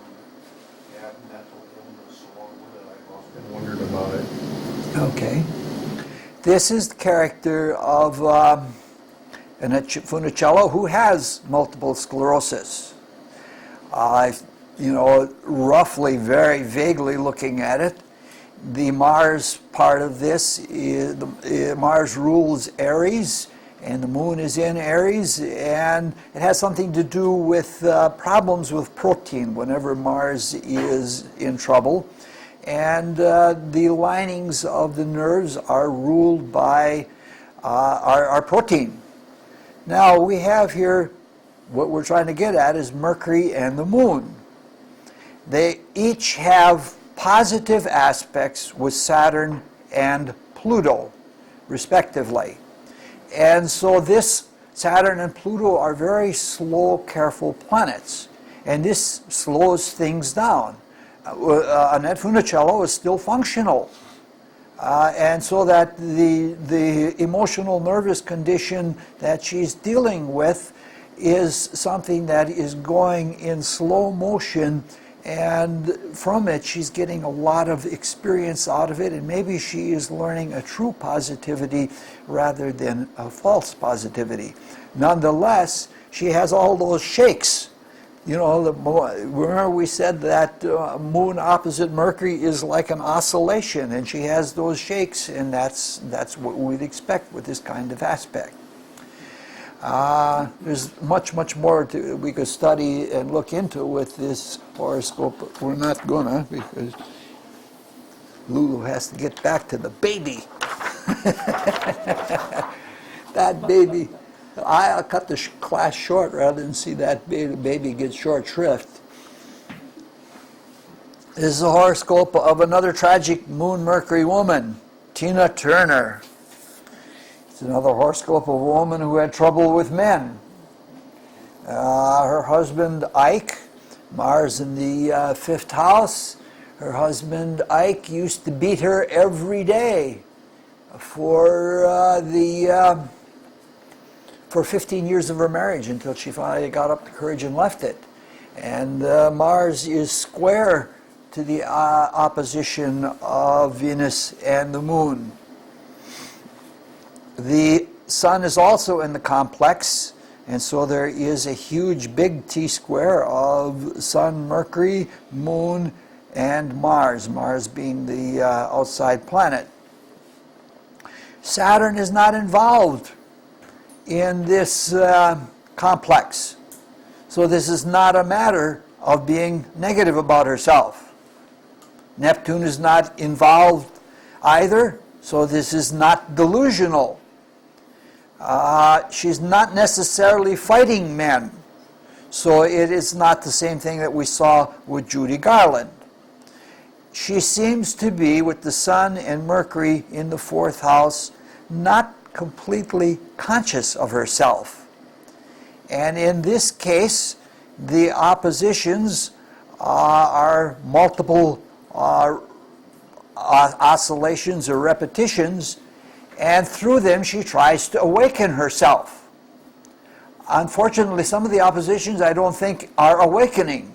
have mental illness along with it. I've often wondered about it. Okay. This is the character of Annette Funicello, who has multiple sclerosis. Roughly, very vaguely looking at it, the Mars part of this is Mars rules Aries, and the Moon is in Aries, and it has something to do with problems with protein whenever Mars is in trouble. And the linings of the nerves are ruled by our protein. Now we have here, what we're trying to get at is Mercury and the Moon. They each have positive aspects with Saturn and Pluto, respectively. And so this Saturn and Pluto are very slow, careful planets. And this slows things down. Annette Funicello is still functional. And so that the emotional nervous condition that she's dealing with is something that is going in slow motion, and from it she's getting a lot of experience out of it, and maybe she is learning a true positivity rather than a false positivity. Nonetheless, she has all those shakes. You know, remember we said that Moon opposite Mercury is like an oscillation, and she has those shakes, and that's what we'd expect with this kind of aspect. There's much more we could study and look into with this horoscope, but we're not gonna, because Lulu has to get back to the baby. That baby. I'll cut the class short rather than see that baby get short shrift. This is a horoscope of another tragic Moon-Mercury woman, Tina Turner. It's another horoscope of a woman who had trouble with men. Her husband, Ike, Mars in the 5th house. Her husband, Ike, used to beat her every day for 15 years of her marriage, until she finally got up the courage and left it. And Mars is square to the opposition of Venus and the Moon. The Sun is also in the complex, and so there is a huge big T-square of Sun, Mercury, Moon, and Mars, Mars being the outside planet. Saturn is not involved in this complex. So this is not a matter of being negative about herself. Neptune is not involved either, so this is not delusional. She's not necessarily fighting men, so it is not the same thing that we saw with Judy Garland. She seems to be, with the Sun and Mercury in the 4th house, not completely conscious of herself. And in this case, the oppositions are multiple oscillations or repetitions, and through them she tries to awaken herself. Unfortunately, some of the oppositions I don't think are awakening.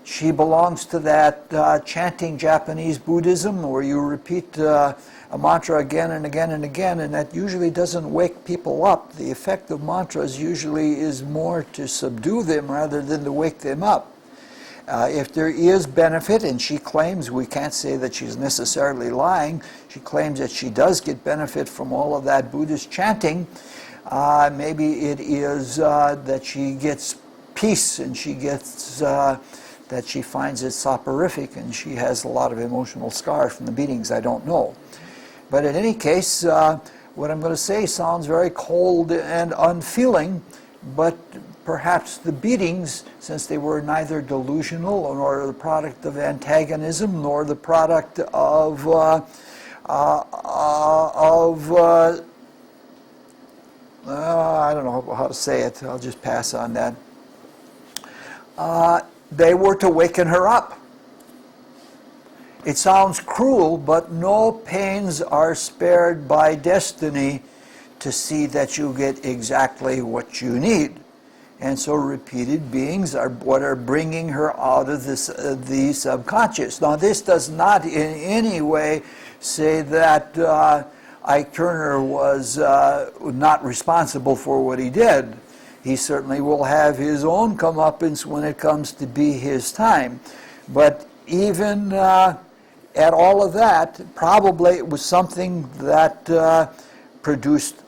She belongs to that chanting Japanese Buddhism where you repeat a mantra again and again and again, and that usually doesn't wake people up. The effect of mantras usually is more to subdue them rather than to wake them up. If there is benefit, and she claims, we can't say that she's necessarily lying, she claims that she does get benefit from all of that Buddhist chanting. Maybe it is that she gets peace, and she gets that she finds it soporific, and she has a lot of emotional scars from the beatings. I don't know. But in any case, what I'm going to say sounds very cold and unfeeling, but perhaps the beatings, since they were neither delusional nor the product of antagonism nor the product of I don't know how to say it. I'll just pass on that. They were to waken her up. It sounds cruel, but no pains are spared by destiny to see that you get exactly what you need. And so repeated beings are what are bringing her out of this, the subconscious. Now, this does not in any way say that Ike Turner was not responsible for what he did. He certainly will have his own comeuppance when it comes to be his time. But even at all of that, probably it was something that produced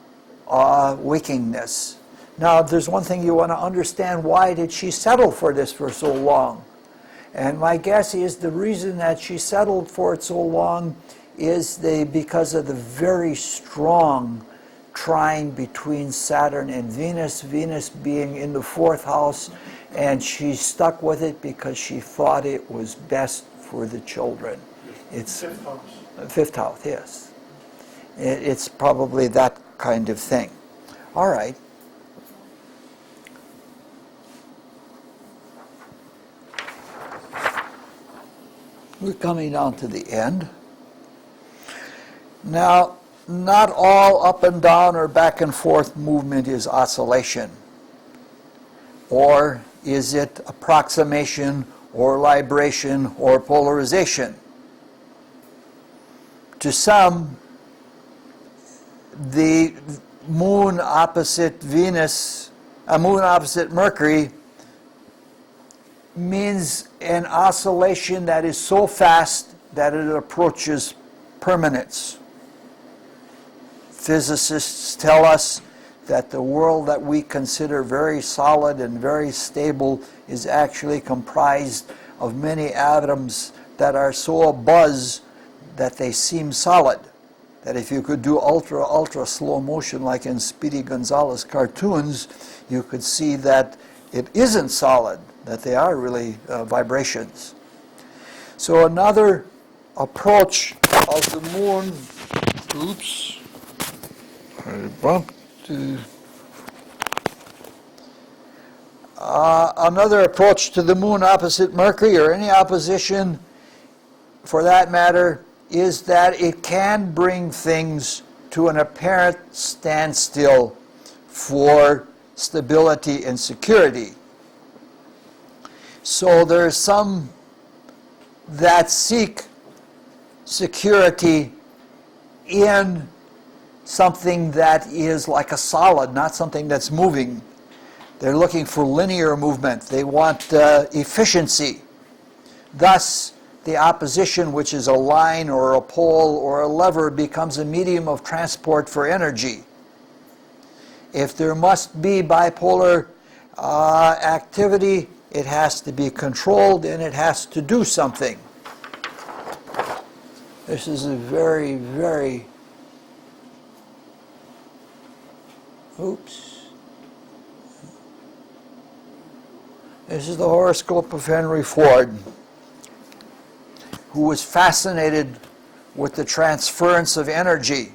wakingness. Now, there's one thing you want to understand. Why did she settle for this for so long? And my guess is the reason that she settled for it so long is because of the very strong trine between Saturn and Venus, Venus being in the 4th house, and she stuck with it because she thought it was best for the children. It's 5th house. 5th house, yes. It's probably that kind of thing. All right. We're coming down to the end. Now, not all up and down or back and forth movement is oscillation. Or is it approximation or libration or polarization? To some, the moon opposite Venus, a moon opposite Mercury, means an oscillation that is so fast that it approaches permanence. Physicists tell us that the world that we consider very solid and very stable is actually comprised of many atoms that are so abuzz that they seem solid. That if you could do ultra slow motion like in Speedy Gonzales cartoons, you could see that it isn't solid, that they are really vibrations. So another approach of the moon, another approach to the moon opposite Mercury, or any opposition for that matter, is that it can bring things to an apparent standstill for stability and security. So there's some that seek security in something that is like a solid, not something that's moving. They're looking for linear movement. They want efficiency. Thus, the opposition, which is a line or a pole or a lever, becomes a medium of transport for energy. If there must be bipolar activity, it has to be controlled and it has to do something. This is a very, very... Oops. This is the horoscope of Henry Ford, who was fascinated with the transference of energy,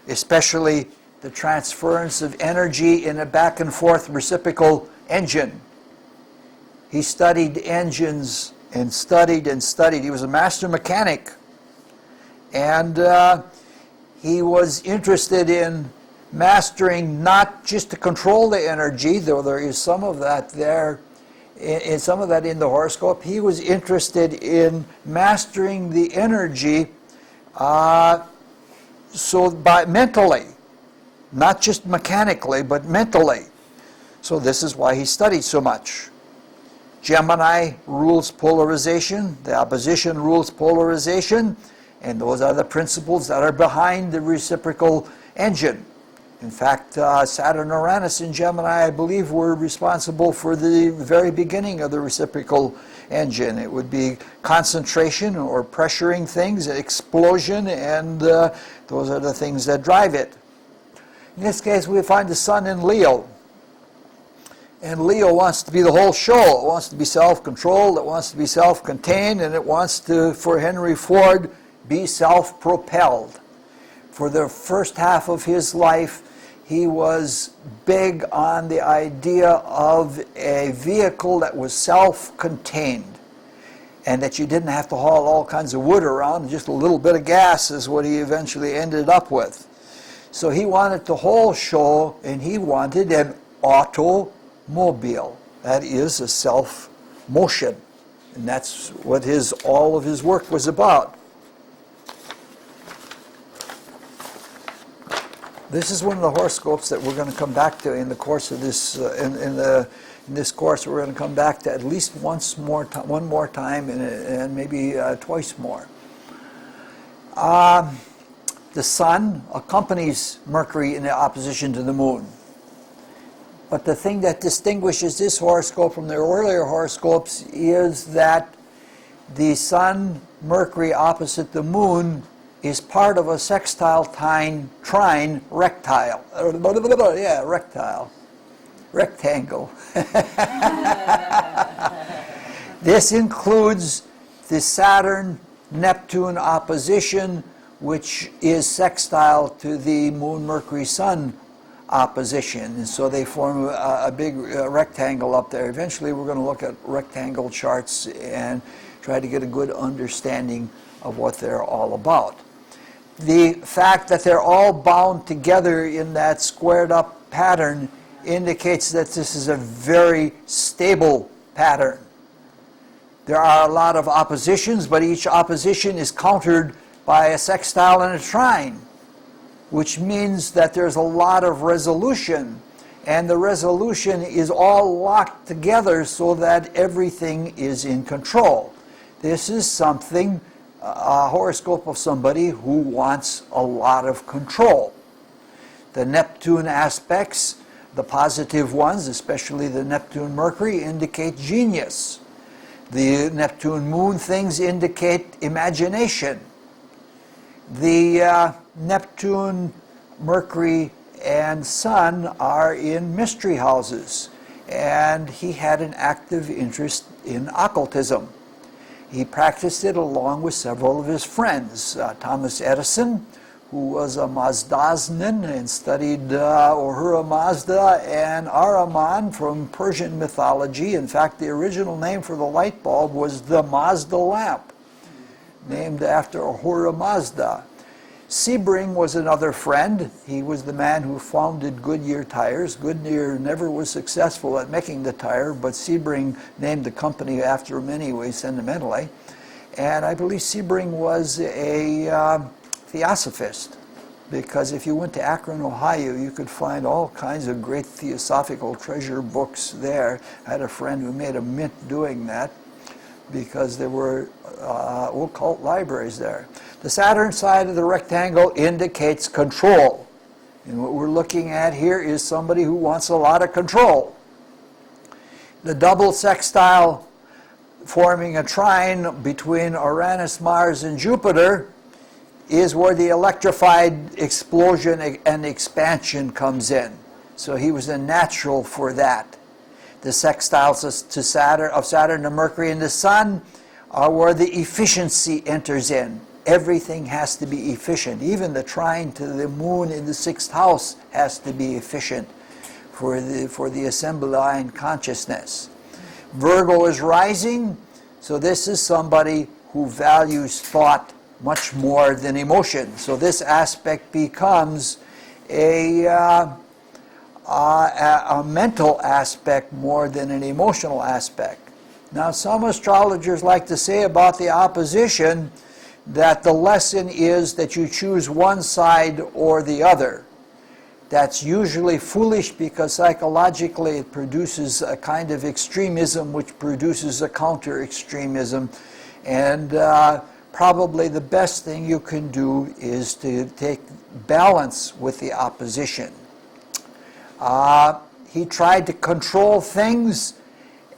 especially the transference of energy in a back and forth reciprocal engine. He studied engines and studied and studied. He was a master mechanic. And he was interested in mastering not just to control the energy, though there is some of that there, in some of that in the horoscope. He was interested in mastering the energy mentally, not just mechanically, but mentally. So this is why he studied so much. Gemini rules polarization, the opposition rules polarization, and those are the principles that are behind the reciprocal engine. In fact, Saturn, Uranus, and Gemini, I believe, were responsible for the very beginning of the reciprocal engine. It would be concentration or pressuring things, explosion, and those are the things that drive it. In this case, we find the Sun in Leo. And Leo wants to be the whole show. It wants to be self-controlled, it wants to be self-contained, and it wants to, for Henry Ford, be self-propelled. For the first half of his life, he was big on the idea of a vehicle that was self-contained and that you didn't have to haul all kinds of wood around. Just a little bit of gas is what he eventually ended up with. So he wanted the whole show, and he wanted an automobile. That is a self-motion. And that's what all of his work was about. This is one of the horoscopes that we're going to come back to in the course of this. In this course, we're going to come back to at least one more time, and maybe twice more. The Sun accompanies Mercury in the opposition to the Moon. But the thing that distinguishes this horoscope from the earlier horoscopes is that the Sun, Mercury opposite the Moon is part of a sextile trine rectile. Rectangle. This includes the Saturn-Neptune opposition, which is sextile to the Moon-Mercury-Sun opposition. And so they form a big rectangle up there. Eventually we're going to look at rectangle charts and try to get a good understanding of what they're all about. The fact that they're all bound together in that squared up pattern indicates that this is a very stable pattern. There are a lot of oppositions, but each opposition is countered by a sextile and a trine, which means that there's a lot of resolution, and the resolution is all locked together so that everything is in control. This is something, a horoscope of somebody who wants a lot of control. The Neptune aspects, the positive ones, especially the Neptune-Mercury, indicate genius. The Neptune-Moon things indicate imagination. The Neptune, Mercury, and Sun are in mystery houses, and he had an active interest in occultism. He practiced it along with several of his friends. Thomas Edison, who was a Mazdaznan and studied Ahura Mazda and Ahriman from Persian mythology. In fact, the original name for the light bulb was the Mazda lamp, named after Ahura Mazda. Sebring was another friend. He was the man who founded Goodyear Tires. Goodyear never was successful at making the tire, but Sebring named the company after him anyway, sentimentally. And I believe Sebring was a theosophist. because if you went to Akron, Ohio, you could find all kinds of great theosophical treasure books there. I had a friend who made a mint doing that because there were occult libraries there. The Saturn side of the rectangle indicates control. And what we're looking at here is somebody who wants a lot of control. The double sextile forming a trine between Uranus, Mars, and Jupiter is where the electrified explosion and expansion comes in. So he was a natural for that. The sextiles to Saturn, of Saturn to Mercury and the Sun are where the efficiency enters in. Everything has to be efficient. Even the trine to the Moon in the 6th house has to be efficient for the assembly consciousness. Virgo is rising, so this is somebody who values thought much more than emotion. So this aspect becomes a mental aspect more than an emotional aspect. Now, some astrologers like to say about the opposition that the lesson is that you choose one side or the other. That's usually foolish because psychologically it produces a kind of extremism which produces a counter-extremism. And probably the best thing you can do is to take balance with the opposition. He tried to control things,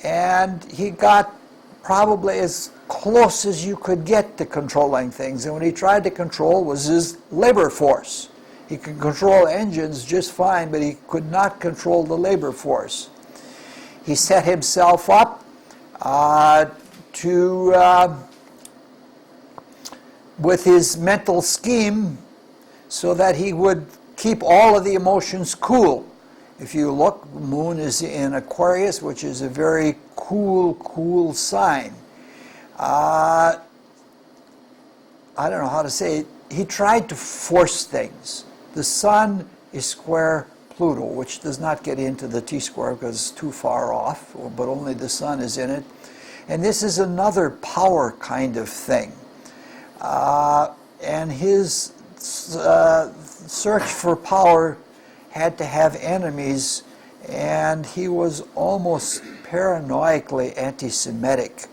and he got probably as close as you could get to controlling things. And what he tried to control was his labor force. He could control engines just fine, but he could not control the labor force. He set himself up with his mental scheme so that he would keep all of the emotions cool. If you look, the Moon is in Aquarius, which is a very cool sign. I don't know how to say it. He tried to force things. The Sun is square Pluto, which does not get into the T-square because it's too far off, but only the Sun is in it. And this is another power kind of thing. And his search for power had to have enemies, and he was almost paranoidally anti-Semitic.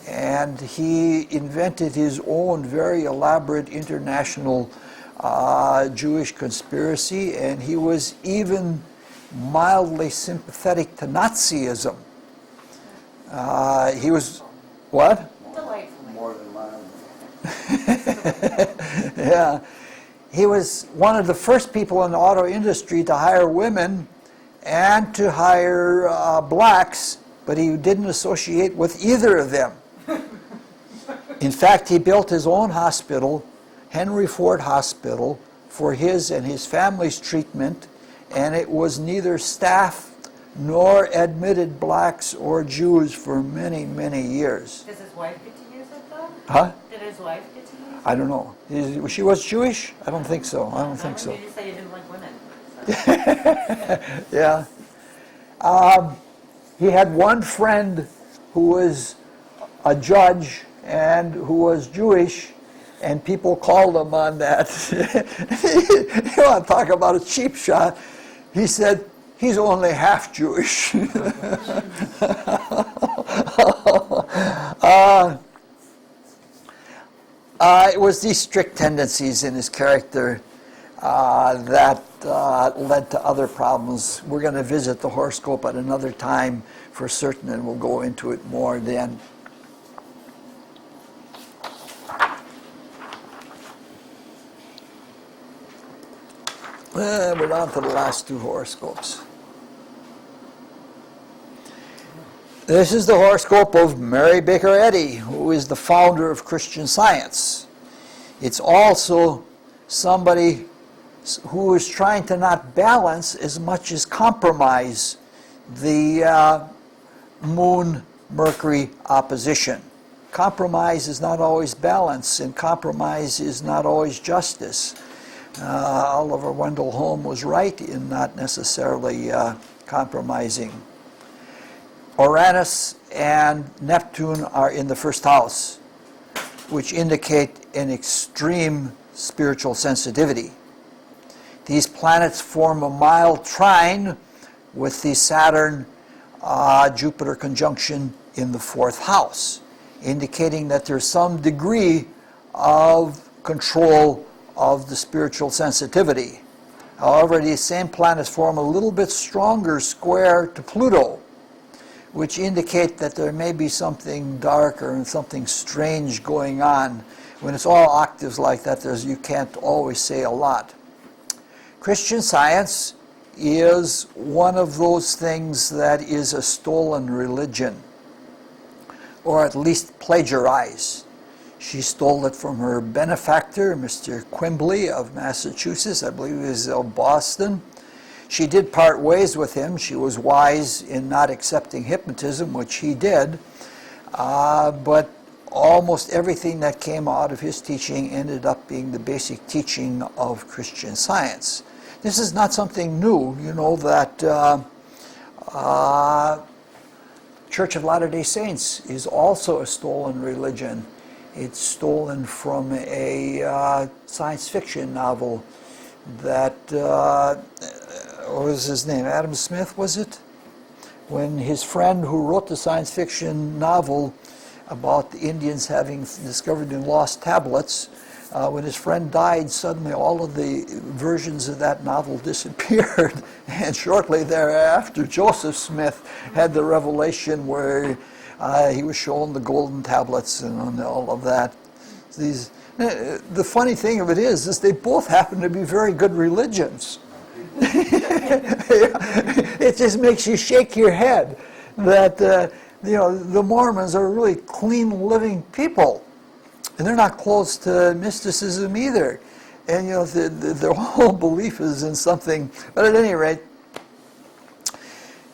And he invented his own very elaborate international Jewish conspiracy, and he was even mildly sympathetic to Nazism. He was, what? Delightful. More than mild. Yeah. He was one of the first people in the auto industry to hire women and to hire blacks, but he didn't associate with either of them. In fact, he built his own hospital, Henry Ford Hospital, for his and his family's treatment, and it was neither staffed nor admitted blacks or Jews for many, many years. Does his wife get to use it, though? Huh? Did his wife get to use it? I don't know. She was Jewish? I don't think so. I don't think so. You just said you didn't like women. So. Yeah. He had one friend who was a judge and who was Jewish, and people called him on that. You want to talk about a cheap shot? He said, he's only half Jewish. It was these strict tendencies in his character that led to other problems. We're going to visit the horoscope at another time for certain, and we'll go into it more then. We're on to the last two horoscopes. This is the horoscope of Mary Baker Eddy, who is the founder of Christian Science. It's also somebody who is trying to not balance as much as compromise the Moon-Mercury opposition. Compromise is not always balance, and compromise is not always justice. Oliver Wendell Holmes was right in not necessarily compromising. Uranus and Neptune are in the first house, which indicate an extreme spiritual sensitivity. These planets form a mild trine with the Saturn-Jupiter conjunction in the 4th house, indicating that there's some degree of control of the spiritual sensitivity. However, these same planets form a little bit stronger square to Pluto, which indicate that there may be something darker and something strange going on. When it's all octaves like that, you can't always say a lot. Christian Science is one of those things that is a stolen religion, or at least plagiarized. She stole it from her benefactor, Mr. Quimbley of Massachusetts, I believe he was of Boston. She did part ways with him. She was wise in not accepting hypnotism, which he did, but almost everything that came out of his teaching ended up being the basic teaching of Christian Science. This is not something new. You know that Church of Latter-day Saints is also a stolen religion. It's stolen from a science fiction novel that, what was his name, Adam Smith, was it? When his friend who wrote the science fiction novel about the Indians having discovered in lost tablets, when his friend died, suddenly all of the versions of that novel disappeared. And shortly thereafter, Joseph Smith had the revelation where he was shown the golden tablets and all of that. The funny thing of it is they both happen to be very good religions. It just makes you shake your head that the Mormons are really clean living people. And they're not close to mysticism either. And their whole belief is in something. But at any rate,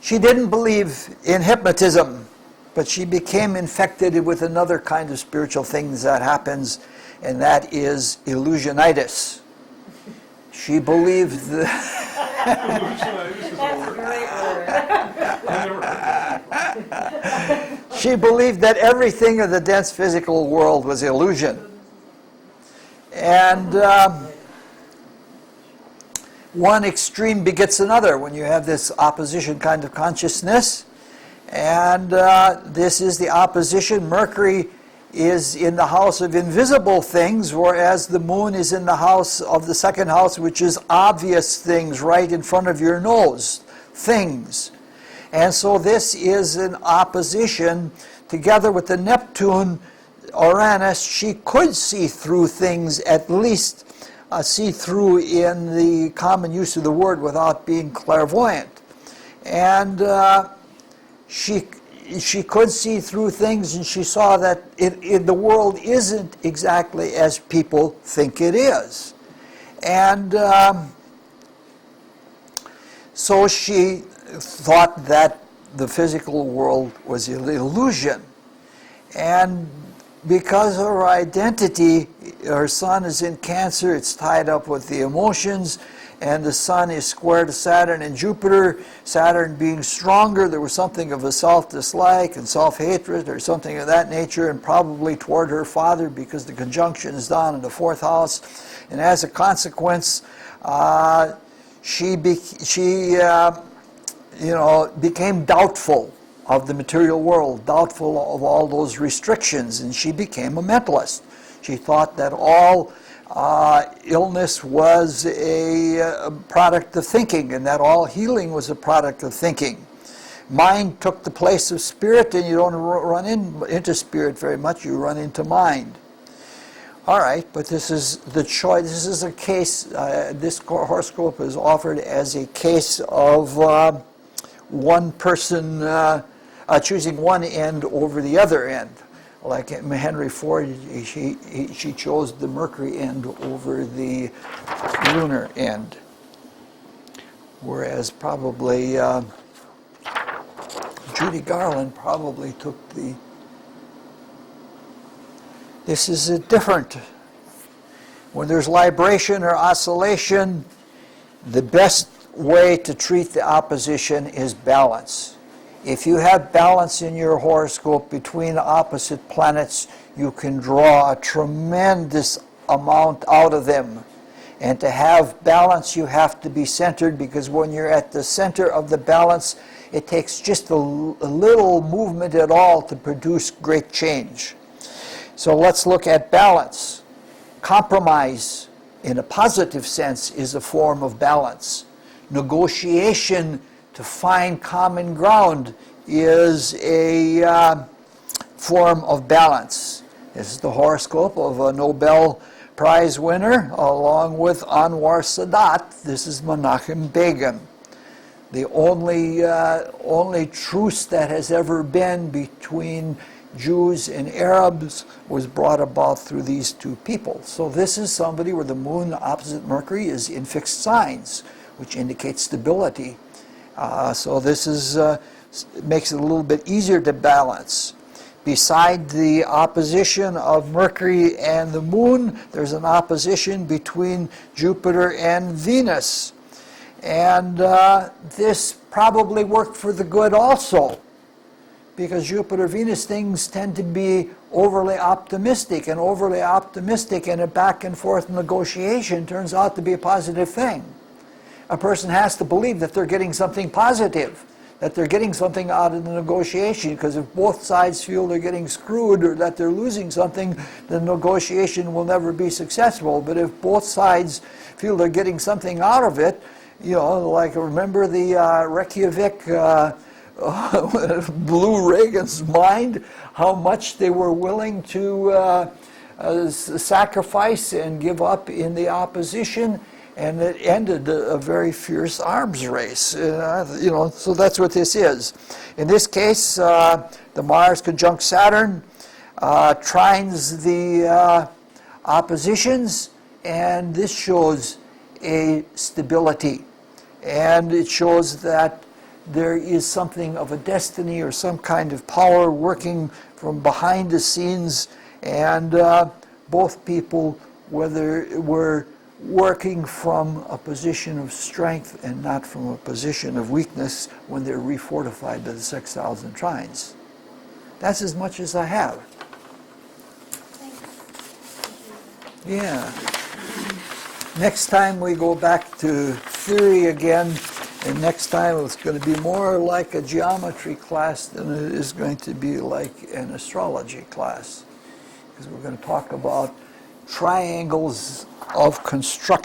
she didn't believe in hypnotism, but she became infected with another kind of spiritual things that happens, and that is illusionitis. She believed that she believed that everything in the dense physical world was illusion. And one extreme begets another when you have this opposition kind of consciousness. And this is the opposition. Mercury is in the house of invisible things, whereas the moon is in the house of the 2nd house, which is obvious things right in front of your nose, things. And so this is an opposition together with the Neptune, Uranus. She could see through things, at least see through in the common use of the word without being clairvoyant. And she could see through things, and she saw that the world isn't exactly as people think it is. And so she thought that the physical world was an illusion. And because of her identity, her sun is in Cancer, it's tied up with the emotions, and the sun is square to Saturn and Jupiter. Saturn being stronger, there was something of a self-dislike and self-hatred or something of that nature, and probably toward her father because the conjunction is down in the 4th house. And as a consequence, she became doubtful of the material world, doubtful of all those restrictions, and she became a mentalist. She thought that all illness was a product of thinking, and that all healing was a product of thinking. Mind took the place of spirit, and you don't run into spirit very much, you run into mind. All right, but this is the choice. This is a case, this horoscope is offered as a case of one person choosing one end over the other end. Like Henry Ford, she chose the Mercury end over the lunar end. Whereas probably Judy Garland probably took the... This is a different. When there's libration or oscillation, the best way to treat the opposition is balance. If you have balance in your horoscope between opposite planets, you can draw a tremendous amount out of them. And to have balance, you have to be centered, because when you're at the center of the balance, it takes just a little movement at all to produce great change. So let's look at balance. Compromise, in a positive sense, is a form of balance. Negotiation to find common ground is a form of balance. This is the horoscope of a Nobel Prize winner, along with Anwar Sadat. This is Menachem Begin. The only truce that has ever been between Jews and Arabs was brought about through these two people. So this is somebody where the moon opposite Mercury is in fixed signs, which indicates stability. So this is makes it a little bit easier to balance. Beside the opposition of Mercury and the moon, there's an opposition between Jupiter and Venus. And this probably worked for the good also, because Jupiter-Venus things tend to be overly optimistic, and overly optimistic in a back and forth negotiation turns out to be a positive thing. A person has to believe that they're getting something positive, that they're getting something out of the negotiation, because if both sides feel they're getting screwed or that they're losing something, the negotiation will never be successful. But if both sides feel they're getting something out of it, you know, like remember the Reykjavik blew Reagan's mind, how much they were willing to sacrifice and give up in the opposition, and it ended a very fierce arms race. You know, so that's what this is. In this case, the Mars conjunct Saturn trines the oppositions, and this shows a stability, and it shows that there is something of a destiny or some kind of power working from behind the scenes, and both people, whether were working from a position of strength and not from a position of weakness when they're refortified by the sextiles and trines. That's as much as I have. Yeah. Next time we go back to theory again, and next time it's going to be more like a geometry class than it is going to be like an astrology class, because we're going to talk about triangles of construction.